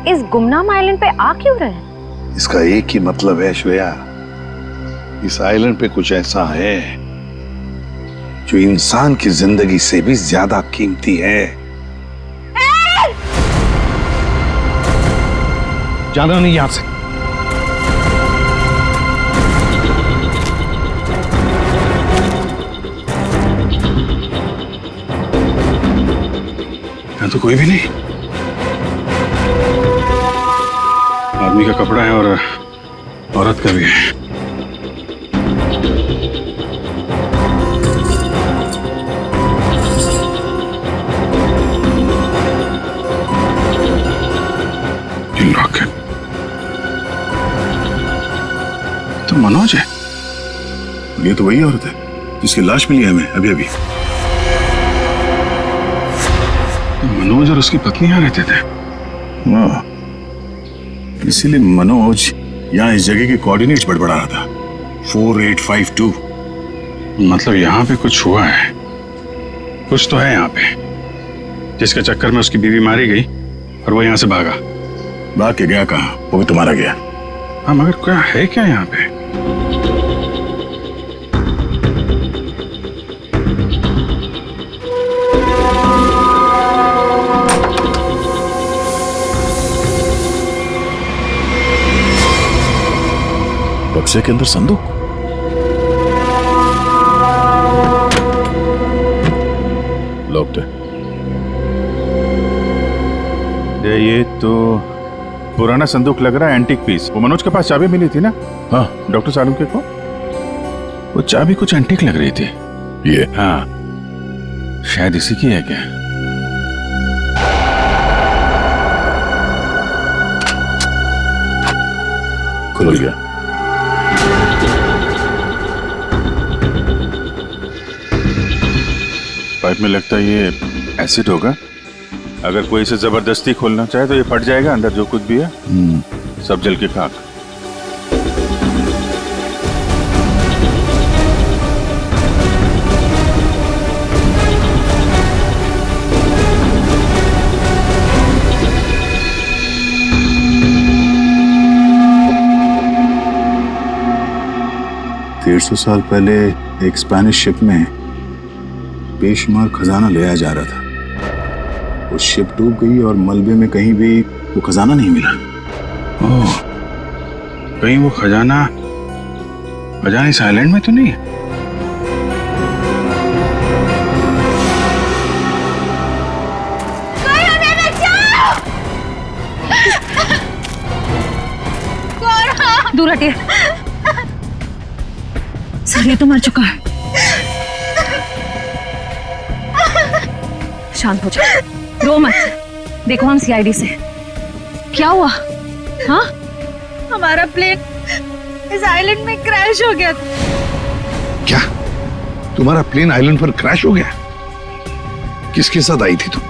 Speaker 12: इस गुमनाम आइलैंड पे आ क्यों रहे हैं?
Speaker 21: इसका एक ही मतलब है श्रेया, इस आइलैंड पे कुछ ऐसा है जो इंसान की जिंदगी से भी ज्यादा कीमती है। जाना नहीं यहां से।
Speaker 7: यहाँ तो कोई भी नहीं। आदमी का कपड़ा है और औरत का भी है। तो मनोज है, ये तो वही औरत है जिसकी लाश मिली है हमें अभी अभी। मनोज और उसकी पत्नी यहाँ रहते थे, इसीलिए मनोज यहाँ इस जगह के कोऑर्डिनेट्स बड़बड़ा रहा था। 4852 मतलब यहाँ पे कुछ हुआ है, कुछ तो है यहाँ पे, जिसके चक्कर में उसकी बीवी मारी गई और वो यहाँ से भागा।
Speaker 21: भाग के गया कहाँ? वो भी तुम्हारा गया।
Speaker 7: हाँ, मगर क्या है क्या यहाँ पे?
Speaker 21: बक्से के अंदर संदूक। लॉक्ड है।
Speaker 7: ये तो पुराना संदूक लग रहा है, एंटीक पीस। वो मनोज के पास चाबी मिली थी ना?
Speaker 21: हाँ,
Speaker 7: डॉक्टर सालुंके को। वो चाबी कुछ एंटीक लग रही थी।
Speaker 21: ये?
Speaker 7: हाँ, शायद इसी की है क्या?
Speaker 21: खुल गया।
Speaker 7: पाइप में लगता है ये एसिड होगा। अगर कोई इसे जबरदस्ती खोलना चाहे तो ये फट जाएगा, अंदर जो कुछ भी है सब जल के खाक।
Speaker 21: सौ साल पहले एक स्पेनिश शिप में बेशुमार खजाना ले आया जा रहा था। वो शिप डूब गई और मलबे में कहीं भी वो खजाना नहीं मिला।
Speaker 7: ओह, कहीं वो खजाना इस आइलैंड में तो नहीं है?
Speaker 12: दूर हटिए। सर, ये तो मर चुका है। शांत हो जाओ, रो मत। देखो हम सीआईडी से। क्या हुआ? हाँ,
Speaker 15: हमारा प्लेन इस आइलैंड में क्रैश हो गया।
Speaker 21: क्या? तुम्हारा प्लेन आइलैंड पर क्रैश हो गया? किसके साथ आई थी तुम?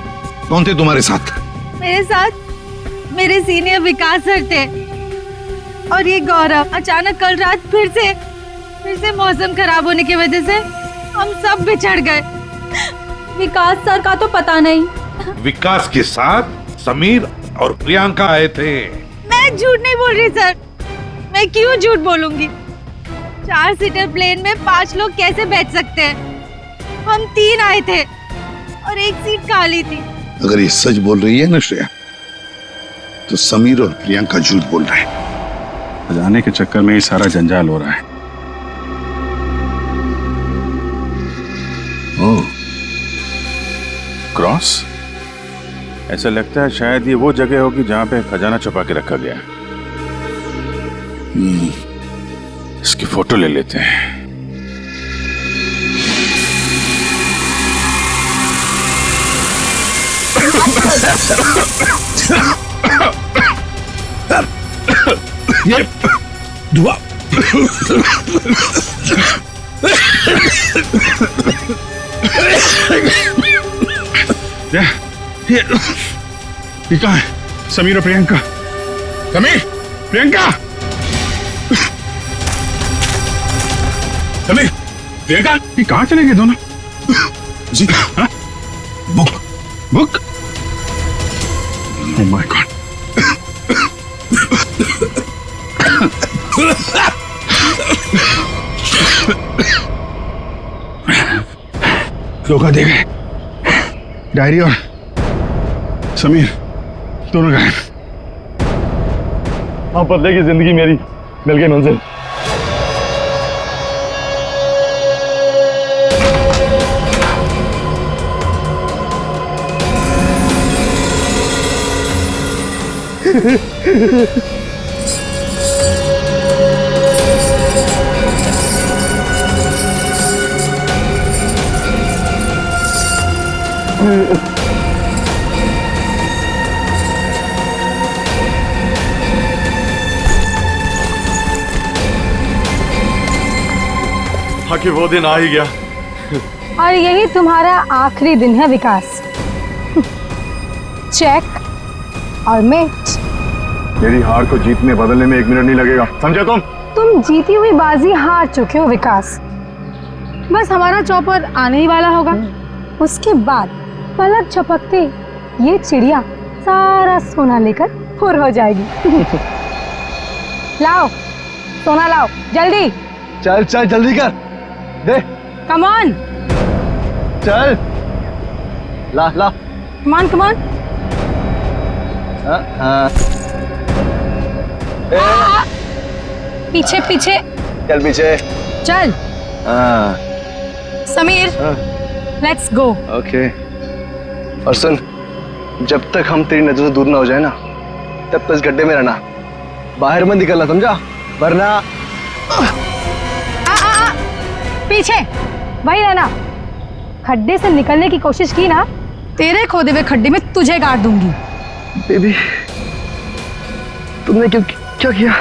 Speaker 21: कौन थे तुम्हारे साथ?
Speaker 15: मेरे साथ मेरे सीनियर विकास सर थे और ये गौरव। अचानक कल रात फिर से मौसम खराब होने की वजह से हम सब बिछड़ गए। विकास सर का तो पता नहीं।
Speaker 21: विकास के साथ समीर और प्रियंका आए थे।
Speaker 15: मैं झूठ नहीं बोल रही सर। मैं क्यों झूठ बोलूंगी? 4 सीटर प्लेन में 5 लोग कैसे बैठ सकते हैं? हम 3 आए थे और एक सीट खाली थी।
Speaker 21: अगर ये सच बोल रही है ना श्रेया, तो समीर और प्रियंका झूठ बोल रहे हैं।
Speaker 7: जाने के चक्कर में ये सारा जंजाल हो रहा है।
Speaker 21: ओह,
Speaker 7: क्रॉस? ऐसा लगता है शायद ये वो जगह होगी जहां पे खजाना छुपा के रखा गया। इसकी फोटो ले लेते हैं।
Speaker 21: ये धुआं।
Speaker 7: ये कहाँ है? समीर और प्रियंका। समीर, प्रियंका, समीर, प्रियंका, ये कहाँ चले गए दोनों?
Speaker 21: जी,
Speaker 7: हाँ? बुक? Oh my God. धोखा दे गए। डायरी और समीर दोनों गायब।
Speaker 21: हाँ, बदले की जिंदगी मेरी मिल गई मंजिल।
Speaker 17: हाँ कि वो दिन आ ही गया।
Speaker 12: और यही तुम्हारा आखिरी दिन है विकास। चेक और मेट।
Speaker 21: मेरी हार को जीतने बदलने में 1 मिनट नहीं लगेगा, समझे तुम?
Speaker 12: तुम जीती हुई बाजी हार चुके हो विकास।
Speaker 3: बस हमारा चॉपर आने ही वाला होगा, उसके बाद पलक झपकते ये चिड़िया सारा सोना लेकर फुर हो जाएगी। लाओ सोना लाओ जल्दी।
Speaker 20: चल चल जल्दी कर दे।
Speaker 3: Come on.
Speaker 20: चल ला ला।
Speaker 3: Come on come on. पीछे पीछे
Speaker 20: चल पीछे
Speaker 3: चल। Sameer let's go.
Speaker 20: ओके। और सुन, जब तक हम तेरी नजर से दूर ना हो जाए ना, तब तक इस गड्ढे में रहना, बाहर मत निकलना, समझा? वरना
Speaker 3: पीछे वही रहना। खड्डे से निकलने की कोशिश की ना, तेरे खोदे हुए खड्डे में तुझे गाड़ दूंगी।
Speaker 20: बेबी तुमने क्या किया?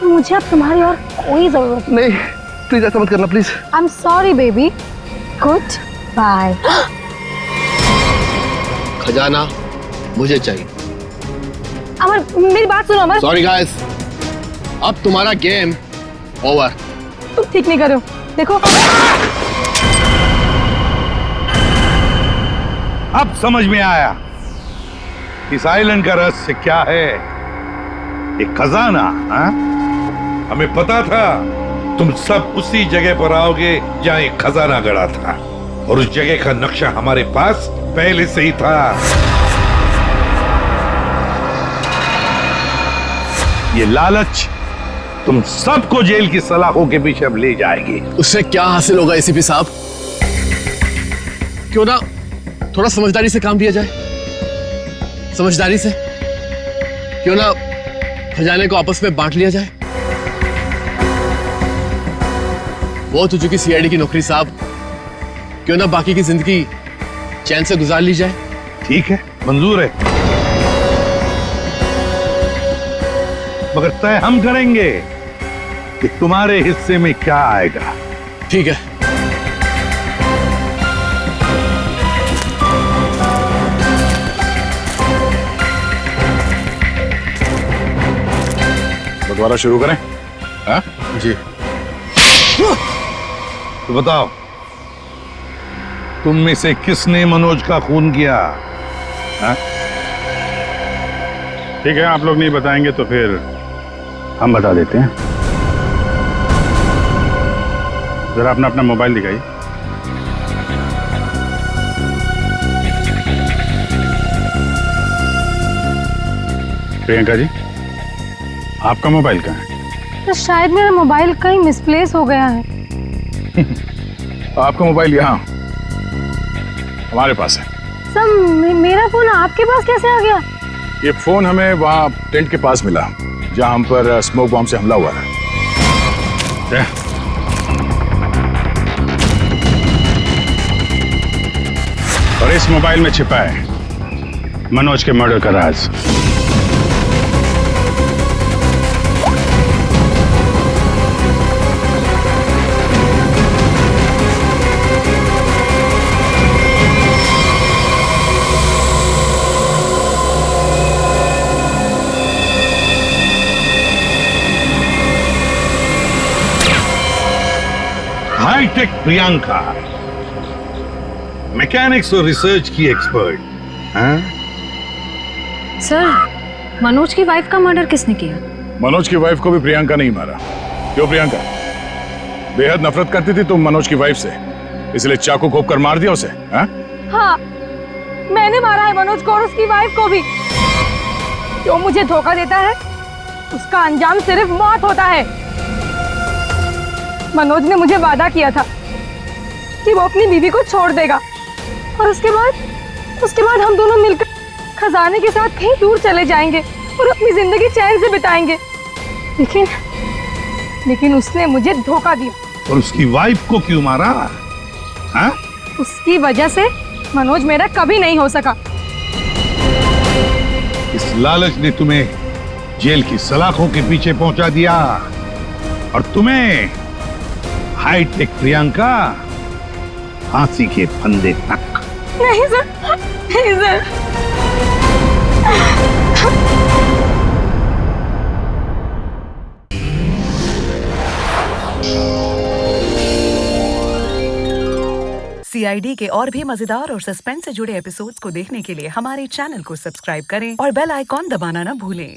Speaker 3: मुझे अब तुम्हारी और कोई जरूरत
Speaker 20: नहीं। प्लीज ऐसा मत करना please.
Speaker 3: I am sorry baby. Goodbye.
Speaker 16: खजाना मुझे चाहिए।
Speaker 3: अमर मेरी बात सुनो अमर।
Speaker 16: सॉरी गाइस, अब तुम्हारा गेम ओवर।
Speaker 3: तुम ठीक नहीं करो, देखो।
Speaker 11: अब समझ में आया इस आइलैंड का रहस्य क्या है। एक खजाना। हाँ? हमें पता था तुम सब उसी जगह पर आओगे जहां एक खजाना गड़ा था, और उस जगह का नक्शा हमारे पास पहले से ही था। ये लालच तुम सबको जेल की सलाखों के पीछे अब ले जाएगी।
Speaker 16: उससे क्या हासिल होगा एसीपी साहब? क्यों ना थोड़ा समझदारी से काम लिया जाए। समझदारी से क्यों ना खजाने को आपस में बांट लिया जाए। बहुत हो चुकी सीआईडी की नौकरी साहब, क्यों ना बाकी की जिंदगी चैन से गुजार ली जाए।
Speaker 11: ठीक है, मंजूर है, मगर तय हम करेंगे कि तुम्हारे हिस्से में क्या आएगा।
Speaker 16: ठीक है।
Speaker 11: बंटवारा शुरू करें? हाँ?
Speaker 16: जी।
Speaker 11: तो बताओ, तुम में से किसने मनोज का खून किया? हाँ?
Speaker 7: ठीक है, आप लोग नहीं बताएंगे तो फिर हम बता देते हैं। जरा अपना अपना मोबाइल दिखाइए। प्रियंका जी, आपका मोबाइल कहाँ है?
Speaker 3: तो शायद मेरा मोबाइल कहीं मिसप्लेस हो गया है।
Speaker 7: आपका मोबाइल यहाँ हमारे पास है।
Speaker 3: सर मेरा फोन आपके पास कैसे आ गया?
Speaker 7: ये फोन हमें वहाँ टेंट के पास मिला जहाँ हम पर स्मोक बॉम्ब से हमला हुआ था। और इस मोबाइल में छिपा है मनोज के मर्डर का राज।
Speaker 11: हाईटेक प्रियंका, मैकेनिक्स और रिसर्च की एक्सपर्ट। हाँ?
Speaker 12: सर, मनोज की वाइफ का मर्डर किसने किया?
Speaker 7: मनोज की वाइफ को भी प्रियंका नहीं मारा। क्यों प्रियंका? बेहद नफरत करती थी तुम मनोज की वाइफ से, इसलिए चाकू घोंप कर मार दिया उसे? हाँ?
Speaker 3: हाँ, मैंने मारा है मनोज को और उसकी वाइफ को भी। जो मुझे धोखा देता है उसका अंजाम सिर्फ मौत होता है। मनोज ने मुझे वादा किया था कि वो अपनी बीवी को छोड़ देगा और उसके बाद हम दोनों मिलकर खजाने के साथ कहीं दूर चले जाएंगे और अपनी जिंदगी चैन से बिताएंगे। लेकिन उसने मुझे धोखा दिया।
Speaker 11: और उसकी वाइफ को क्यों मारा? हाँ?
Speaker 3: उसकी वजह से मनोज मेरा कभी नहीं हो सका।
Speaker 11: इस लालच ने तुम्हें जेल की सलाखों के पीछे पहुंचा दिया और तुम्हें हाईटेक प्रियंका फांसी के फंदे तक।
Speaker 3: नहीं सर, नहीं सर।
Speaker 2: CID के और भी मजेदार और सस्पेंस से जुड़े एपिसोड्स को देखने के लिए हमारे चैनल को सब्सक्राइब करें और बेल आइकॉन दबाना न भूलें।